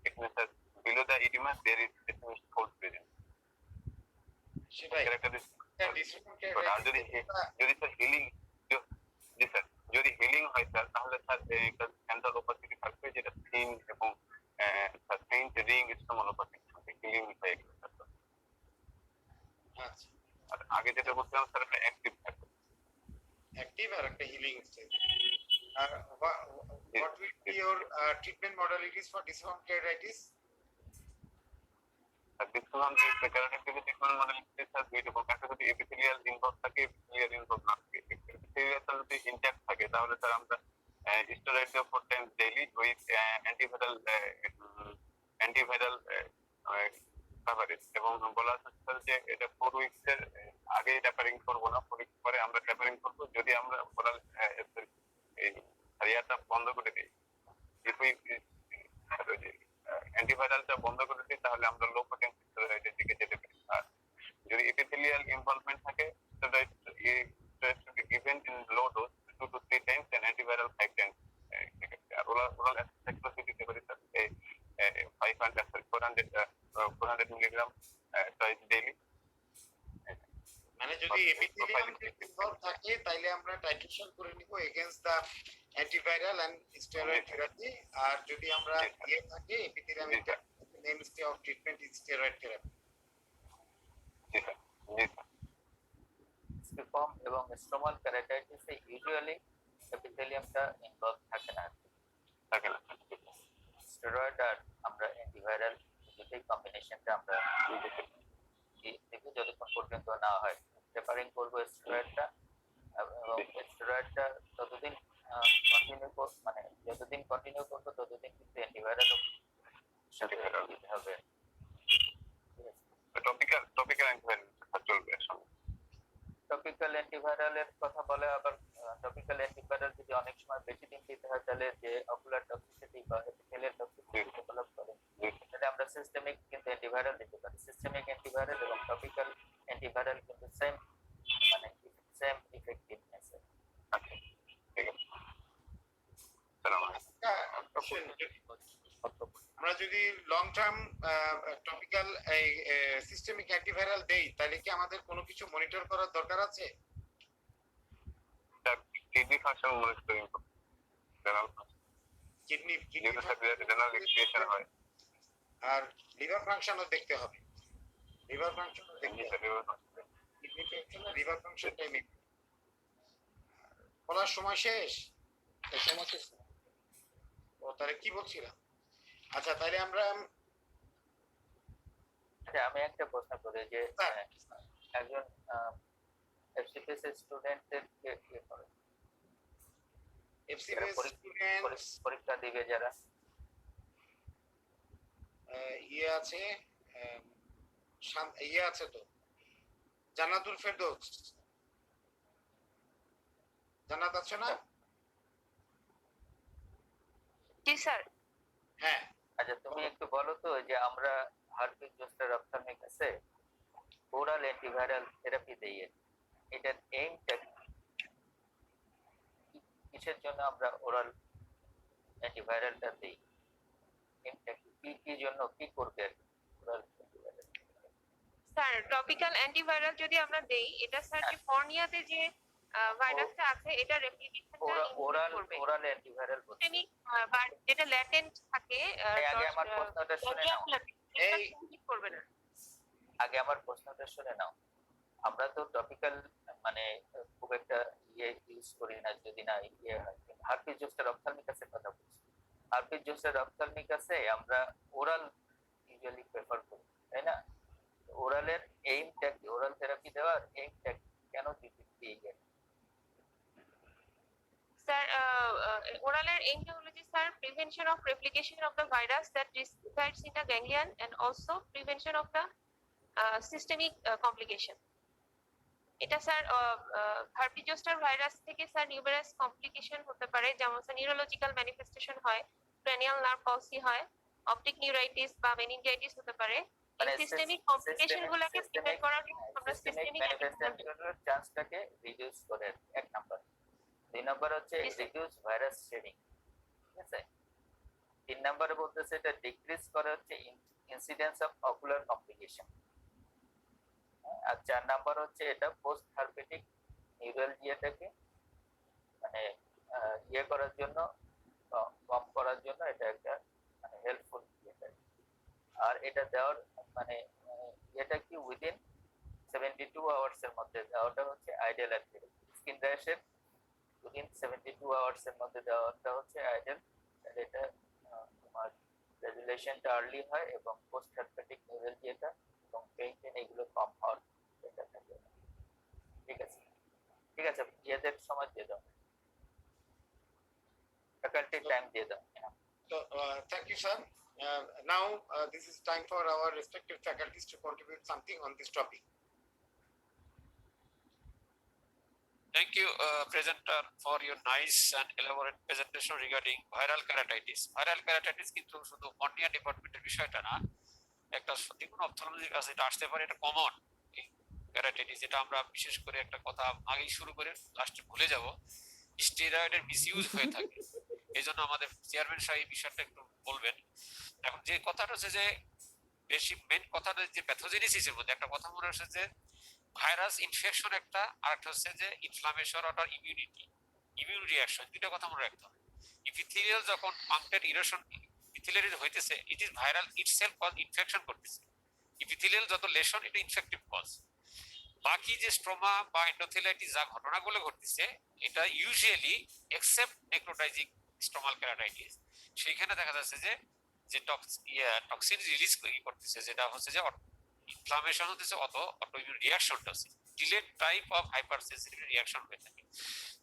Speaker 11: এখানে sir below the edema there is distinct fold present.
Speaker 1: সেটাই
Speaker 11: Characteristic.
Speaker 1: deciform
Speaker 11: আর যদি স্যার হিলিং, জি স্যার, যদি হিলিং হয় স্যার তাহলে sir central opacity থাকবে যেটা থিন এবং sir faint ring stromal opacity থাকবে, হিলিং হয়ে গেছে স্যার।
Speaker 1: আচ্ছা,
Speaker 11: আর আগে যেটা বলছিলাম স্যার একটা অ্যাক্টিভ থাকবে,
Speaker 1: অ্যাক্টিভ আর একটা হিলিং স্টেজ। আর what will be your treatment modalities for deciform keratitis?
Speaker 11: Disciform ক্যারাটাইটিসের ট্রিটমেন্ট মডেল স্যার দুই রকম। একটা যদি এপিথেলিয়াল ইনভলভ থাকে, এপিথেলিয়াল ইনভলভ না থাকে। এপিথেলিয়াল যদি ইনট্যাক্ট থাকে তাহলে স্যার আমরা স্টেরয়েড দেব 4 times daily with antiviral coverage. এবং বলা আছে স্যার যে এটা 4 উইকস এর আগে ট্যাপারিং করবো না, 4 উইকস পরে আমরা ট্যাপারিং করবো। যদি আমরা ওরাল এই হারিয়াটা বন্ধ করে দিই, অ্যান্টিভাইরালটা বন্ধ করে দিই তাহলে আমরা লো পোটেনসি স্টেরয়েডের দিকে যেতে পারি। আর যদি এপিথেলিয়াল ইনভলভমেন্ট থাকে steroid given in low dose 2 to 3 times and antiviral 5 times. আর oral aspectosity দিতে পারি স্যার 400 milligram twice daily.
Speaker 1: মানে যদি এপিথেলিয়াম ইনভলভ থাকে তাইলে আমরা টাইট্রেশন করে নিব against the antiviral and steroid therapy. আর যদি আমরা ইয়ে থাকে epithelium mainstay of treatment is steroid therapy.
Speaker 11: জি স্যার, জি স্যার।
Speaker 5: ডিসকিফর্ম এবং স্ট্রোমাল ক্যারাটাইটিসে ইউজুয়ালি এপিথেলিয়ামটা ইনভলভ থাকে না, স্টেরয়েড আর আমরা অ্যান্টিভাইরাল দুটোই কম্বিনেশনটা আমরা দেখি যতক্ষণ পর্যন্ত না হয়। প্রেপারিং করবো স্টেরয়েডটা এবং স্টেরয়েডটা ততদিন মানে যতদিন কন্টিনিউ করবো ততদিন কিন্তু অ্যান্টিভাইরালও সাথে দিতে হবে।
Speaker 11: টপিক্যাল অ্যান্টিভাইরাল চলবে সঙ্গে।
Speaker 5: টপিক্যাল অ্যান্টিভাইরালের কথা বলে আবার টপিক্যাল অ্যান্টিভাইরাল যদি অনেক সময় বেশি দিন দিতে হয় তাহলে যে অকুলার টক্সিসিটি বা এপিথেলিয়াল টক্সিসিটি ডেভেলপ করে, তাহলে আমরা সিস্টেমিক কিন্তু অ্যান্টিভাইরাল দিতে পারি। সিস্টেমিক অ্যান্টিভাইরাল এবং টপিক্যাল অ্যান্টিভাইরাল কিন্তু সেম মানে সেম ইফেক্টিভনেস।
Speaker 11: আচ্ছা, ঠিক আছে। সালাম
Speaker 1: আমরা যদি long term topical systemic antiviral দেই তাহলে কি আমাদের কোনো কিছু মনিটর করার দরকার আছে?
Speaker 11: Kidney function monitoring
Speaker 1: kidney
Speaker 11: renal expression হয়।
Speaker 1: আর লিভার ফাংশনও দেখতে হবে, লিভার ফাংশনও দেখতে হবে, কিডনি ফাংশন লিভার ফাংশনটাই মেন। বলার সময় শেষ, ও তাহলে কি বলছিলাম? আচ্ছা তাহলে আমরা
Speaker 5: আচ্ছা, আমি একটা প্রশ্ন করি যে একজন এফসিপিএস স্টুডেন্টদের কি করে
Speaker 1: এফসিপিএস স্টুডেন্ট
Speaker 5: পরীক্ষা দিবে যারা
Speaker 1: ইয়ে আছে, ইয়ে আছে তো জান্নাতুল ফেরদৌস, জান্নাত আছে না?
Speaker 7: জি স্যার।
Speaker 1: হ্যাঁ
Speaker 5: আচ্ছা, তুমি একটু বলো তো যে আমরা হার্পিক জোস্টার অপথ্যালমিক আছে ওরাল অ্যান্টিভাইরাল থেরাপি দেই, এটার এইমটা কিসের জন্য আমরা ওরাল অ্যান্টিভাইরালটা দেই? এইমটা কি জন্য কি করবে oral antiviral?
Speaker 7: Sir topical antiviral যদি আমরা দেই, এটা স্যার যে কর্নিয়াতে যে ভাইরাসটা আছে এটা রেপ্লিকেশনটা
Speaker 5: ওরাল
Speaker 7: করবে।
Speaker 5: ওরাল অ্যান্টিভাইরাল বলছি।
Speaker 7: সিস্টেমিক বা যেটা ল্যাটেন্ট থাকে
Speaker 5: আগে আমার প্রশ্নটা শুনে নাও,
Speaker 7: এই করবে না।
Speaker 5: আগে আমার প্রশ্নটা শুনে নাও। আমরা তো টপিক্যাল মানে খুব একটা ইয়ে ইউজ করি না যদি না ইয়ে হয়। হার্পিক জোস্টার অপথ্যালমিকাসের কথা বলছি। হার্পিক জোস্টার অপথ্যালমিকাসে আমরা ওরাল ইউজুয়ালি প্রেফার করি, তাই না? ওরালের এইমটা কি, ওরাল থেরাপি দেওয়ার এইমটা কেন দিতে?
Speaker 7: স্যার ওরালের এইমটা হলো যে sir prevention of replication of the virus that resides in the ganglion and also prevention of the systemic complication. এটা স্যার হার্পিক জোস্টার ভাইরাস থেকে স্যার নিউমেরাস কমপ্লিকেশন হতে পারে, যেমন স্যার নিউরোলজিক্যাল ম্যানিফেস্টেশন হয়, ক্র্যানিয়াল নার্ভ পলসি হয়, optic neuritis বা meningitis হতে পারে।
Speaker 5: মানে
Speaker 7: সিস্টেমিক কমপ্লিকেশন গুলোকে প্রিভেন্ট করার জন্য আমরা সিস্টেমিক
Speaker 5: ম্যানিফেস্টেশনের চান্সটাকে রিডিউস করে, এক নাম্বার। দুই নাম্বার হচ্ছে রিডিউস ভাইরাস শেডিং, ঠিক আছে? তিন নাম্বারে বলতেছে এটা ডিক্রিজ করে হচ্ছে ইনসিডেন্স অফ অকুলার কমপ্লিকেশন। আর চার নাম্বার হচ্ছে এটা পোস্ট থার্পেটিক নিউরালজিয়াটাকে মানে ইয়ে করার জন্য, কম করার জন্য এটা একটা মানে হেল্পফুল। আর এটা দেওয়ার মানে এটা কি উইদিন 72 আওয়ার্স এর মধ্যে দেওয়াটা হচ্ছে আইডিয়াল অ্যাক্টিভিটি। স্কিন র্যাশের উইদিন 72 আওয়ার্স এর মধ্যে দেওয়াটা হচ্ছে আইডিয়াল। এটা তোমার রেজুলেশনটা আর্লি হয় এবং পোস্ট থার্পেটিক নিউরালজিয়াটা এবং পেইন এগুলো কম হওয়ার এটা থাকে। ঠিক আছে, ঠিক আছে, ইয়েদের সময় দিয়ে দাও, ফ্যাকাল্টি টাইম দিয়ে দাও।
Speaker 1: So, thank you, sir. Now, this is time for our respective faculties to contribute something on this topic.
Speaker 12: Thank you, presenter, for your nice and elaborate presentation regarding viral keratitis. Viral keratitis কিন্তু শুধু cornea ডিপার্টমেন্টের বিষয়টা না, একটা যেকোনো অপথ্যালমোলজির কাছে এটা আসতে পারে, এটা কমন কেরাটাইটিস। যেটা আমরা বিশেষ করে একটা কথা আগেই শুরু করে লাস্টে ভুলে যাব, স্টেরয়েডের মিসইউজ হয়ে থাকে। এই জন্য আমাদের চেয়ারম্যান সাহেব এই বিষয়টা একটু বলবেন। এখন যে কথাটা হচ্ছে যে বেশি মেন কথাটা যে প্যাথোজেনেসিসের মধ্যে একটা কথা মনে হচ্ছে যে ভাইরাস ইনফেকশন একটা, আর একটা হচ্ছে যে ইনফ্লামেশন আর ইমিউন রিঅ্যাকশন, দুইটা কথা মনে রাখতে হবে। ইপিথেলিয়াল যখন পাংক্টেড ইরোশন ইপিথেলিয়াল হইতেছে, it is viral itself cause infection করতেছে। ইপিথেলিয়াল যত লেশন এটা ইনফেক্টিভ কজ। বাকি যে স্ট্রোমা বা এন্ডোথেলাইটিস যা ঘটনাগুলো ঘটতেছে এটা usually except necrotizing stromal keratitis, সেইখানে দেখা যাচ্ছে যে টক্সিন রিলিজ করতেছে, যেটা হচ্ছে যে ইনফ্লামেশন হতেছে, অটোইমিউন রিঅ্যাকশনটা হচ্ছে delayed type of hyper sensitive reaction হয়ে থাকে।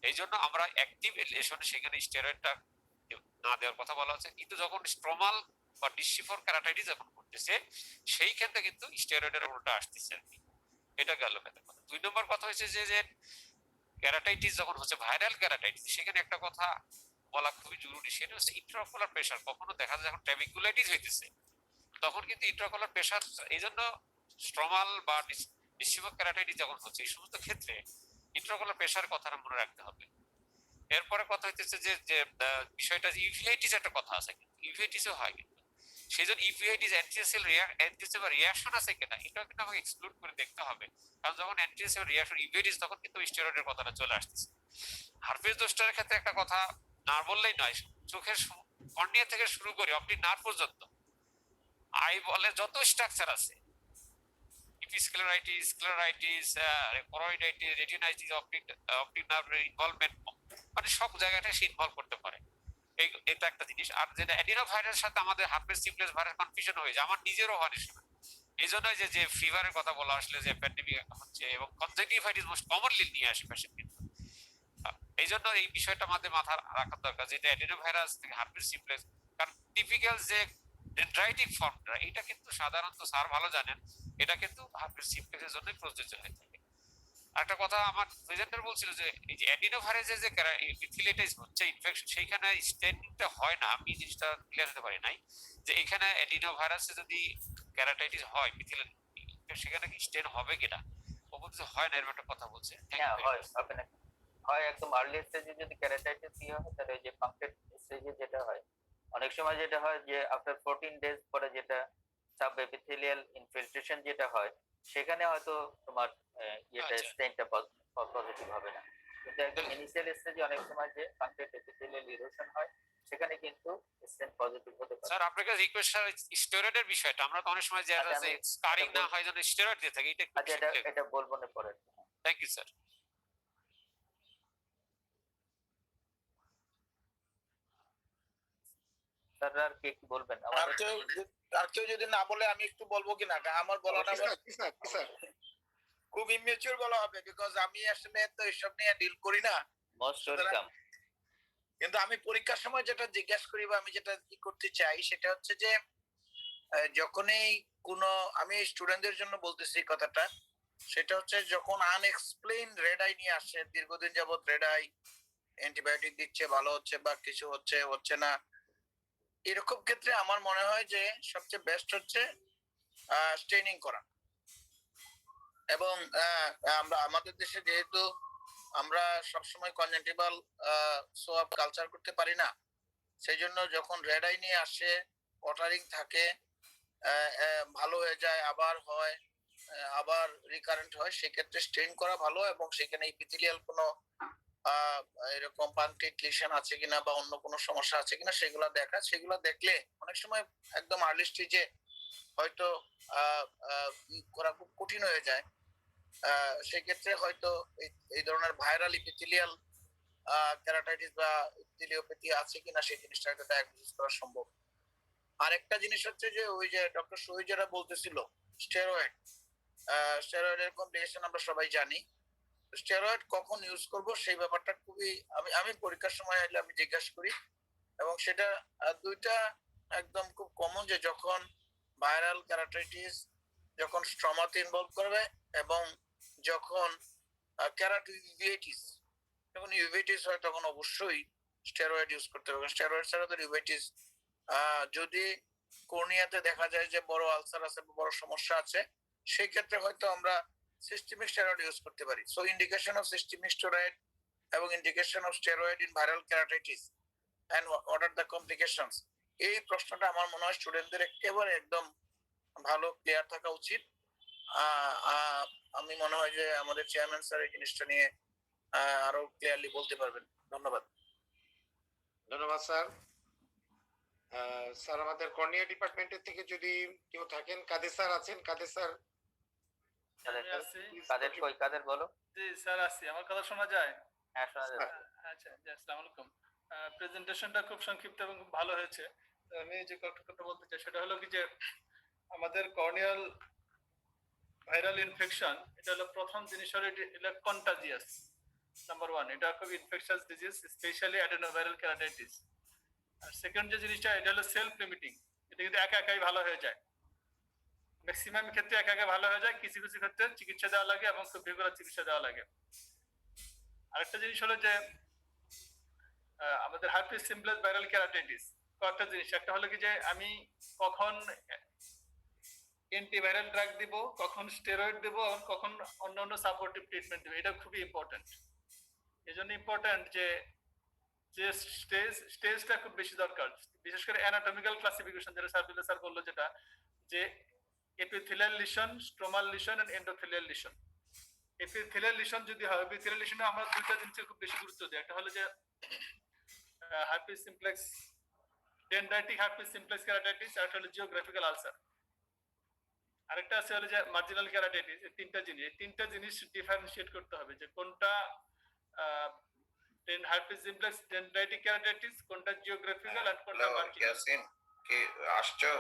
Speaker 12: এই জন্য আমরা অ্যাক্টিভ লেশনে সেখানে স্টেরয়েডটা না দেওয়ার কথা বলা হচ্ছে। কিন্তু যখন স্ট্রমাল বা ডিসিফর কেরাটাইটিস যখন করতেছে সেইখান থেকে কিন্তু স্টেরয়েডের উল্টা আসতেছে আর কি। এটা গেল কথা। দুই নম্বর কথা হচ্ছে যে কেরাটাইটিস যখন হচ্ছে ভাইরাল কেরাটাইটিস, সেখানে একটা কথা বলা খুবই জরুরি, সেটা হচ্ছে ইন্ট্রাঅকুলার প্রেসার। কখনো দেখা যায় যখন ট্যাবিকুলাইটিস হইতেছে তখন কিন্তু ইন্ট্রাঅকুলার প্রেসার, এই জন্য স্ট্রমাল বা ডিসিফর কেরাটাইটিস যখন হচ্ছে এই সমস্ত ক্ষেত্রে ইন্ট্রাঅকুলার প্রেসার কথাটা মনে রাখতে হবে। এরপরে কথা হইতেছে যে বিষয়টা ইউভিআইটিস একটা কথা আছে, ইউভিআইটিসও হয় কিন্তু সেই জন্য ইউভিআইটিস অ্যান্টিসেল রিঅ্যাকশন আছে কিনা এটা কিন্তু আমাকে এক্সক্লুড করে দেখতে হবে। কারণ যখন অ্যান্টিসেল রিঅ্যাকশন ইউভিআইটিস তখন কিন্তু স্টেরয়েডের কথাটা চলে আসতেছে। হার্পিস জোস্টারের ক্ষেত্রে একটা কথা না বললেই নয়, চোখের কর্নিয়া থেকে শুরু করে অপটিক নার্ভ পর্যন্ত আই বলে যত স্ট্রাকচার আছে, scleritis, choroiditis, retinitis, optic nerve involvement, মানে সব জায়গাটায় সে ইনভলভ করতে পারে। এটা একটা জিনিস। আর যেটা অ্যাডিনোভাইরাসের সাথে আমাদের হার্পেস সিমপ্লেক্স ভাইরাস কনফিউশন হয়ে যায়, আমার নিজেরও হয় না। এই জন্যই যে ফিভারের কথা বলা আসলে যে প্যান্ডেমিক হচ্ছে এবং কনজাংটিভাইটিস মোস্ট কমনলি নিয়ে আসে পেশেন্ট। কিন্তু এই জন্য এই বিষয়টা আমাদের মাথায় রাখা দরকার, যেটা অ্যাডিনোভাইরাস থেকে হার্পেস সিমপ্লেক্স, কারণ টিপিক্যাল যে ডেন্ড্রাইটিক ফর্মটা, এটা কিন্তু সাধারণত স্যার ভালো জানেন, এটা কিন্তু হার্পেস সিমপ্লেক্সের জন্যই প্রযোজ্য হয়ে থাকে। একটা কথা আমার প্রেজেন্টার বলছিল যে এই যে অ্যাডিনোভাইরাসের যে ইপিথেলিয়াইটিস হচ্ছে ইনফেকশন, সেইখানে স্টেনিংটা হয় না। আমি জিনিসটা ক্লিয়ার হতে পারি নাই যে এখানে অ্যাডিনোভাইরাসে যদি ক্যারাটাইটিস হয় ইপিথেলিয়াল, সেখানে কি স্টেন হবে কিনা, ও বলছে হয় না, এরকম একটা কথা বলছে।
Speaker 5: হ্যাঁ, হয়, হবে না। হয় একদম আর্লি স্টেজে যদি ক্যারাটাইটিস হয়, তাহলে ওই যে পাংক্টেড স্টেজে যেটা হয়, অনেক সময় যেটা হয় যে আফটার 14 ডেজ পরে যেটা সাব এপিথেলিয়াল ইনফিলট্রেশন যেটা হয়, সেখানে হয়তো তোমার ইয়েটা স্টেনটা পজিটিভ হবে না। কিন্তু একদম ইনিশিয়াল স্টেজে অনেক সময় যে পাংক্টেড এপিথেলিয়াল ইরোশন হয়, সেখানে কিন্তু স্টেন পজিটিভ হতে পারে।
Speaker 12: স্যার আপনার কাছে রিকোয়েস্ট স্টেরয়েডের বিষয়টা, আমরা তো অনেক সময় যে স্কারিং না হয় যেন স্টেরয়েড দিয়ে থাকি,
Speaker 5: এটা বলবো না পরে।
Speaker 12: Thank you sir.
Speaker 5: স্যার আর কি বলবেন?
Speaker 13: আর কেউ যদি না বলে আমি একটু বলবো কিনা, আমার বলাটা খুব ইমেচিউর বলা হবে, বিকজ আমি আসলে তো এসব নিয়ে ডিল করি না।
Speaker 5: Most welcome.
Speaker 13: কিন্তু আমি পরীক্ষার সময় যেটা জিজ্ঞাসা করি বা আমি যেটা কি করতে চাই, সেটা হচ্ছে যে যখনই কোনো, আমি স্টুডেন্টদের জন্য বলতেছি কথাটা, সেটা হচ্ছে যখন আনএক্সপ্লেইন রেড আই নিয়ে আসে, দীর্ঘদিন যাবত রেড আই অ্যান্টিবায়োটিক দিচ্ছে, ভালো হচ্ছে বা কিছু হচ্ছে না, এরকম ক্ষেত্রে আমার মনে হয় যে সবচেয়ে বেস্ট হচ্ছে স্টেনিং করা। এবং আমরা আমাদের দেশে যেহেতু আমরা সবসময় কনজাংটিভাল সোয়াব কালচার করতে পারি না, সেই জন্য যখন রেড আই নিয়ে আসে, ওয়াটারিং থাকে, ভালো হয়ে যায়, আবার হয়, আবার রিকারেন্ট হয়, সেক্ষেত্রে স্টেন করা ভালো। এবং সেখানে ইপিথেলিয়াল কোনো এরকম পাংক্টেড লিশন আছে কিনা বা অন্য কোনো সমস্যা আছে কিনা সেগুলো দেখা। সেগুলো দেখলে অনেক সময় একদম আর্লি স্টেজে হয়তো করা খুব কঠিন হয়ে যায়, সেক্ষেত্রে হয়তো এই ধরনের ভাইরাল ইপিথেলিয়াল ক্যারাটাইটিস বা ইপিথেলিওপ্যাথি আছে কিনা সেই জিনিসটা হয়তো ডায়াগনোসিস করা সম্ভব। আরেকটা জিনিস হচ্ছে যে ওই যে ডক্টর শহীদ যারা বলতেছিল স্টেরয়েডের কমপ্লিকেশন আমরা সবাই জানি। স্টেরয়েড কখন ইউজ করব সেই ব্যাপারটা খুবই আমি পরীক্ষার সময় হলে আমি জিজ্ঞাসা করি, এবং সেটা দুইটা একদম খুব কমন, যে যখন ভাইরাল ক্যারাটাইটিস, যখন স্ট্রমাতে ইনভলভ করবে, এবং যখন ক্যারাটিউভেটিস, যখন ইউভেটিস হয়, তখন অবশ্যই স্টেরয়েড ইউজ করতে হবে। স্টেরয়েড ছাড়া তো ইউভেটিস, যদি কর্নিয়াতে দেখা যায় যে বড় আলসার আছে, বড় সমস্যা আছে, সেই ক্ষেত্রে হয়তো আমরা সিস্টেমিক স্টেরয়েড ইউজ করতে পারি। So indication of systemic steroid এবং indication of steroid in viral keratitis and what are the complications, এই প্রশ্নটা আমার মনে হয় স্টুডেন্টদের একেবারে একদম ভালো ক্লিয়ার থাকা উচিত। আমি মনে হয় যে আমাদের চেয়ারম্যান স্যার এই জিনিসটা নিয়ে আরো ক্লিয়ারলি বলতে পারবেন। ধন্যবাদ।
Speaker 1: ধন্যবাদ স্যার। স্যার আমাদের কর্নিয়া ডিপার্টমেন্টের থেকে যদি কেউ থাকেন, কাদের স্যার আছেন? কাদের স্যার?
Speaker 5: কাদের বলো।
Speaker 3: জি স্যার আছি, আমার কথা শোনা যায়?
Speaker 5: হ্যাঁ, শোনা যায়।
Speaker 3: আচ্ছা, জি আসসালামু আলাইকুম। প্রেজেন্টেশনটা খুব সংক্ষিপ্ত এবং খুব ভালো হয়েছে। আমি যে কথা বলতে চাই সেটা হলো কি যে আমাদের কর্নিয়াল ভাইরাল ইনফেকশন, এটা হলো প্রথম জিনিস হলো এটা কন্টাজিয়াস, নাম্বার 1। এটা খুব ইনফেকশাস ডিজিজ, স্পেশালি অ্যাডেনোভাইরাল ক্যারাটাইটিস। আর সেকেন্ড যে জিনিসটা, এটা হলো সেলফ লিমিটিং, এটা কিন্তু একা একাই ভালো হয়ে যায়। ম্যাক্সিমাম ক্ষেত্রে একা একা ভালো হয়ে যায়, কিছু কিছু ক্ষেত্রে চিকিৎসা দেওয়া লাগে এবং খুব রেগুলার চিকিৎসা দেওয়া লাগে। আরেকটা জিনিস হলো যে আমাদের হার্পিস সিমপ্লেক্স ভাইরাল ক্যারাটাইটিস, কয়েকটা জিনিস। একটা হলো কি যে আমি কখন অ্যান্টিভাইরাল ড্রাগ দিব, কখন স্টেরয়েড দেব, এবং কখন অন্যান্য সাপোর্টিভ ট্রিটমেন্ট দেব, এটা খুবই ইম্পর্টেন্ট। এই জন্য ইম্পর্টেন্ট যে স্টেজটা খুব বেশি দরকার, বিশেষ করে অ্যানাটমিক্যাল ক্লাসিফিকেশন, যেটা স্যার বললো, যেটা যে epithelial lesion, stromal lesion and endothelial lesion. Epithelial lesion যদি হয়, এপিথেলিয়াল লিশনে আমরা দুইটা জিনিসকে খুব বেশি গুরুত্ব দিই। একটা হলো যে herpes simplex dendritic herpes simplex keratitis, আর একটা হলো জিওগ্রাফিক্যাল আলসার, আরেকটা আছে হলো যে মার্জিনাল কেরাটাইটিস। এই তিনটা জিনিস ডিফারেন্সিয়েট করতে হবে যে কোনটা হার্পিস সিমপ্লেক্স ডেনড্রাইটিক কেরাটাইটিস, কোনটা জিওগ্রাফিক্যাল আর কোনটা মার্জিনাল।
Speaker 13: কি আসছো?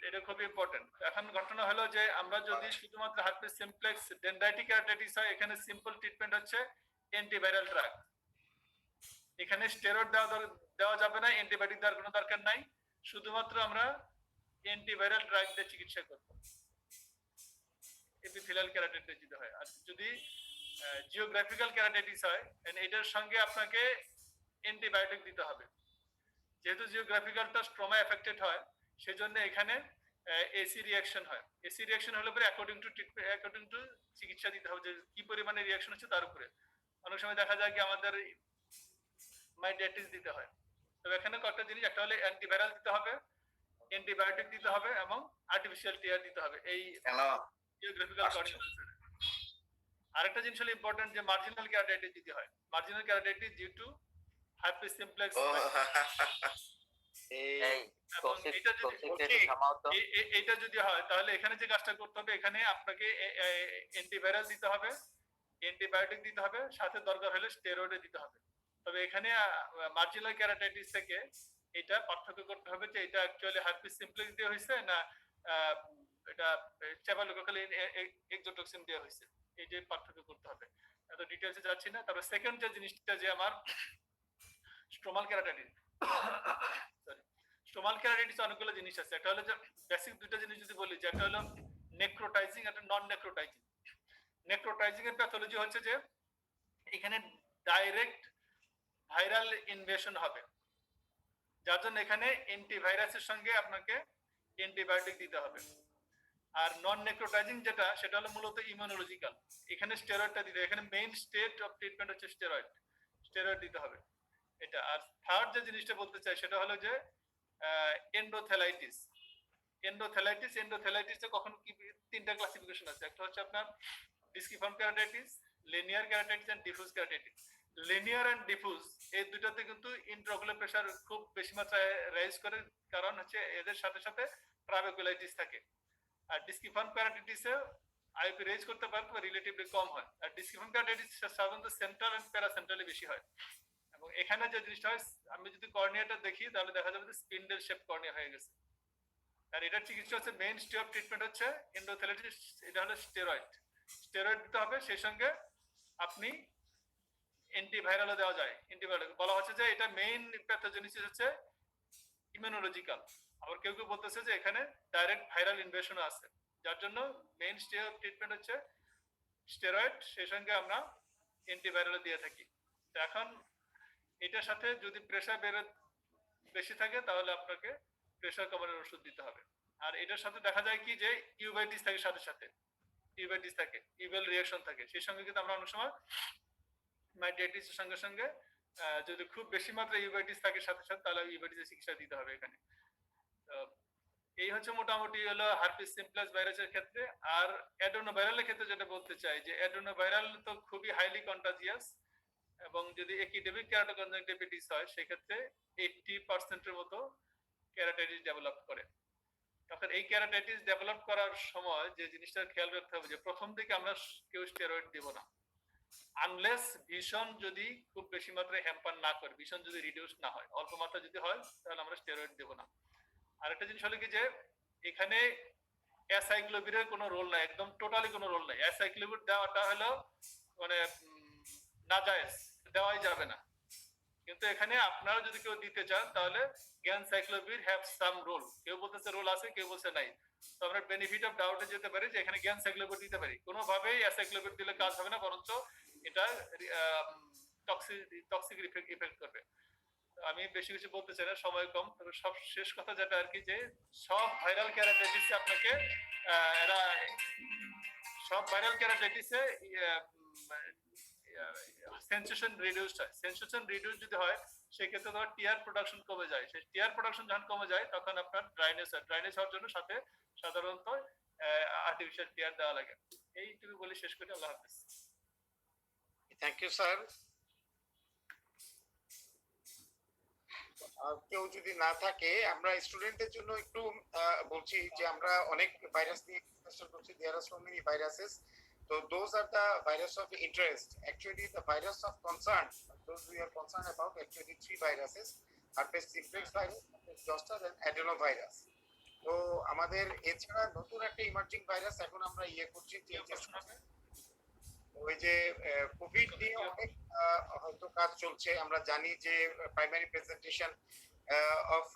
Speaker 3: এটা খুব ইম্পর্টেন্ট। এখন ঘটনা হলো যে আমরা যদি শুধুমাত্র হার্পিস সিমপ্লেক্স ডেনড্রাইটিক কেরাটাইটিস হয়, এখানে সিম্পল ট্রিটমেন্ট হচ্ছে অ্যান্টিভাইরাল ড্রাগ। এখানে স্টেরয়েড দেওয়া যাবে না, অ্যান্টিবায়োটিক দেওয়ার কোনো দরকার নাই, শুধুমাত্র আমরা অ্যান্টিভাইরাল ড্রাগ দিয়ে চিকিৎসা করব এপিথেলিয়াল কেরাটাইটিস যদি হয়। আর যদি জিওগ্রাফিক্যাল কেরাটাইটিস হয়, এটার সঙ্গে আপনাকে অ্যান্টিবায়োটিক দিতে হবে। যেহেতু জিওগ্রাফিক্যালটা স্ট্রমা এফেক্টেড হয়, সেজন্য এখানে এসি রিঅ্যাকশন হয়। এসি রিঅ্যাকশন হলে পরে অ্যাকর্ডিং টু চিকিৎসা দিতে হবে যে কি পরিমাণে রিঅ্যাকশন হচ্ছে তার উপরে। অনেক সময় দেখা যায় কি আমাদের মাইডাইটিস দিতে হয়। তবে এখানে কয়েকটা জিনিস, একটা হলে অ্যান্টিভাইরাল দিতে হবে, অ্যান্টিবায়োটিক দিতে হবে এবং আর্টিফিশিয়াল টিয়ার দিতে হবে এই জিওগ্রাফিক্যাল কর্নিয়াল আলসারে। আরেকটা জিনিস হলো ইম্পর্টেন্ট যে মার্জিনাল কেরাটাইটিস যদি হয়, marginal keratitis due to herpes simplex, এটা যদি হয় তাহলে এখানে যে কাজটা করতে হবে, এখানে আপনাকে অ্যান্টিভাইরাল দিতে হবে, অ্যান্টিবায়োটিক দিতে হবে, সাথে দরকার হলে স্টেরয়েড দিতে হবে। তবে এখানে মার্জিনাল কেরাটাইটিস থেকে এটা পার্থক্য করতে হবে যে এটা অ্যাকচুয়ালি হার্পিস সিমপ্লেক্স দিয়ে হয়েছে না এটা স্টেফিলোকোকাল এক্সোটক্সিন দিয়ে হয়েছে, এই যে পার্থক্য করতে হবে। এত ডিটেইলসে যাচ্ছি না। তারপর সেকেন্ড যে জিনিসটা যে আমার স্ট্রোমাল কেরাটাইটিস, স্ট্রোমাল কেরাটাইটিস অনেকগুলো জিনিস আছে। একটা হলো যে বেসিক দুটো জিনিস যদি বলি, যে একটা হলো নেক্রোটাইজিং, একটা নন নেক্রোটাইজিং। নেক্রোটাইজিং এর প্যাথোলজি হচ্ছে যে এখানে ডাইরেক্ট ভাইরাল ইনভেশন হবে, যার জন্য এখানে অ্যান্টিভাইরাসের সঙ্গে আপনাকে অ্যান্টিবায়োটিক দিতে হবে। আর নন নেক্রোটাইজিং যেটা, সেটা হলো মূলত ইমিউনোলজিক্যাল, এখানে স্টেরয়েডটা দিতে, এখানে মেইন স্টেট অফ ট্রিটমেন্ট হচ্ছে স্টেরয়েড দিতে হবে এটা। আর থার্ড যে জিনিসটা বলতে চাই সেটা হলো যে এন্ডোথেলাইটিস। এন্ডোথেলাইটিসে কখন কি তিনটা ক্লাসিফিকেশন আছে, একটা হচ্ছে আপনার disciform keratitis, linear keratitis and diffuse keratitis. Linear and diffuse এই দুটাতে কিন্তু ইন্ট্রাঅকুলার প্রেসার খুব বেশি মাত্রায় রাইজ করে, কারণ হচ্ছে এদের সাথে সাথে ট্রাবেকুলাইটিস থাকে। আর ডিসকিফর্ম কেরাটাইটিসে আইপি রাইজ করতে পারে তবে রিলেটিভলি কম হয়। আর ডিসকিফর্ম কেরাটাইটিস সাধারণত সেন্ট্রাল এন্ড প্যারাসেন্ট্রালি বেশি হয়। এবং এখানে যে জিনিসটা হয়, আমি যদি কর্নিয়াটা দেখি তাহলে দেখা যাবে যে স্পিন্ডেল শেপ কর্নিয়া হয়ে গেছে। আর এটার চিকিৎসা হচ্ছে, মেইন স্টে অফ ট্রিটমেন্ট হচ্ছে এন্ডোথেলাইটিস, এটা হলো স্টেরয়েড দিতে হবে, সেই সঙ্গে আপনি অ্যান্টিভাইরালও দেওয়া যায়। অ্যান্টিবায়োটিক বলা হচ্ছে যে এটা মেইন প্যাথোজেনিসিস হচ্ছে ইমিউনোলজিক্যাল। আবার কেউ কেউ বলতেছে যে এখানে ডাইরেক্ট ভাইরাল ইনভেশন আছে, যার জন্য মেইন স্টে অফ ট্রিটমেন্ট হচ্ছে স্টেরয়েড, সেই সঙ্গে আমরা অ্যান্টিভাইরাল দিয়ে থাকি। এখন এটার সাথে যদি প্রেসার বেশি থাকে তাহলে আপনাকে প্রেসার কমানোর ওষুধ দিতে হবে। আর এটার সাথে দেখা যায় কি যে ইউভাইটিস থাকে, সাথে সাথে ইউভাইটিস থাকে, ইউভেল রিঅ্যাকশন থাকে, সেই সঙ্গে কিন্তু আমরা অনেক সময় মাইডাইটিসের সঙ্গে সঙ্গে যদি খুব বেশি মাত্রায় ইউভাইটিস থাকে সাথে সাথে, তাহলে ইউভাইটিসের চিকিৎসা দিতে হবে এখানে। এই হচ্ছে মোটামুটি হলো হার্পিস সিমপ্লেক্স ভাইরাসের ক্ষেত্রে। আর অ্যাডেনোভাইরালের ক্ষেত্রে যেটা বলতে চাই যে অ্যাডেনোভাইরাল তো খুবই হাইলি কন্টাজিয়াস, এবং যদি এপিডেমিক কেরাটোকনজাংটিভিটিস হয় সেক্ষেত্রে 80% এর মতো কেরাটাইটিস ডেভেলপ করে। তখন এই কেরাটাইটিস ডেভেলপ করার সময় যে জিনিসটা খেয়াল রাখতে হবে যে প্রথম দিকে আমরা কেউ স্টেরয়েড দিব না, আনলেস ভিশন যদি খুব বেশি মাত্রায় হ্যাম্পার না করে, ভিশন যদি রিডিউস না হয়, অল্প মাত্রা যদি হয় তাহলে আমরা স্টেরয়েড দেব না। আরেকটা জিনিস হলো কি যে এখানে অ্যাসাইক্লোভিরের কোনো রোল নাই, একদম টোটালি কোনো রোল নাই। অ্যাসাইক্লোভির দেওয়াটা হলো মানে নাজায়েজ, দেওয়াই যাবে না। কিন্তু এখানে আপনারা যদি কেউ দিতে চান তাহলে গ্যানসাইক্লোভির হ্যাভ সাম রোল, কেউ বলতেছে রোল আছে, কেউ বলছে নাই। তো আমরা বেনিফিট অফ ডাউটে যেতে পারি যে এখানে গ্যানসাইক্লোভির দিতে পারি, কোনোভাবেই অ্যাসাইক্লোভির দিলে কাজ হবে না, বরঞ্চ এটা টক্সিক ইফেক্ট করবে। আমি বেশি কিছু বলতে চাই না, সময় কম। তবে সব শেষ কথা যেটা আর কি, যে সব ভাইরাল কেরাটাইটিসে আপনাকে এরা সব ভাইরাল কেরাটাইটিসে সেন্সেশন রিডিউসড হয়। সেন্সেশন রিডিউস যদি হয় সেক্ষেত্রে তোমার টিআর প্রোডাকশন কমে যায়। সেই টিআর প্রোডাকশন যখন কমে যায় তখন আপনার ড্রাইনেস হওয়ার জন্য সাথে সাধারণত আর্টিফিশিয়াল টিআর দেওয়া লাগে। এইটুকু বলে শেষ করি। আল্লাহ হাফেজ।
Speaker 1: Thank you, sir. কেউ যদি না থাকে, আমরা স্টুডেন্টদের জন্য একটু বলছি যে আমরা অনেক ভাইরাস নিয়ে ডিসকাশন করছি। There are so many viruses, so those are the virus of interest. Actually the virus of concern, those we are concerned about, actually 3 viruses: herpes simplex virus, herpes zoster and adenovirus. তো আমাদের এছাড়া নতুন একটা emerging virus এখন আমরা করছি, ওই যে কোভিড নিয়ে অনেক হয়তো কাজ চলছে। আমরা জানি যে প্রাইমারি প্রেজেন্টেশন অফ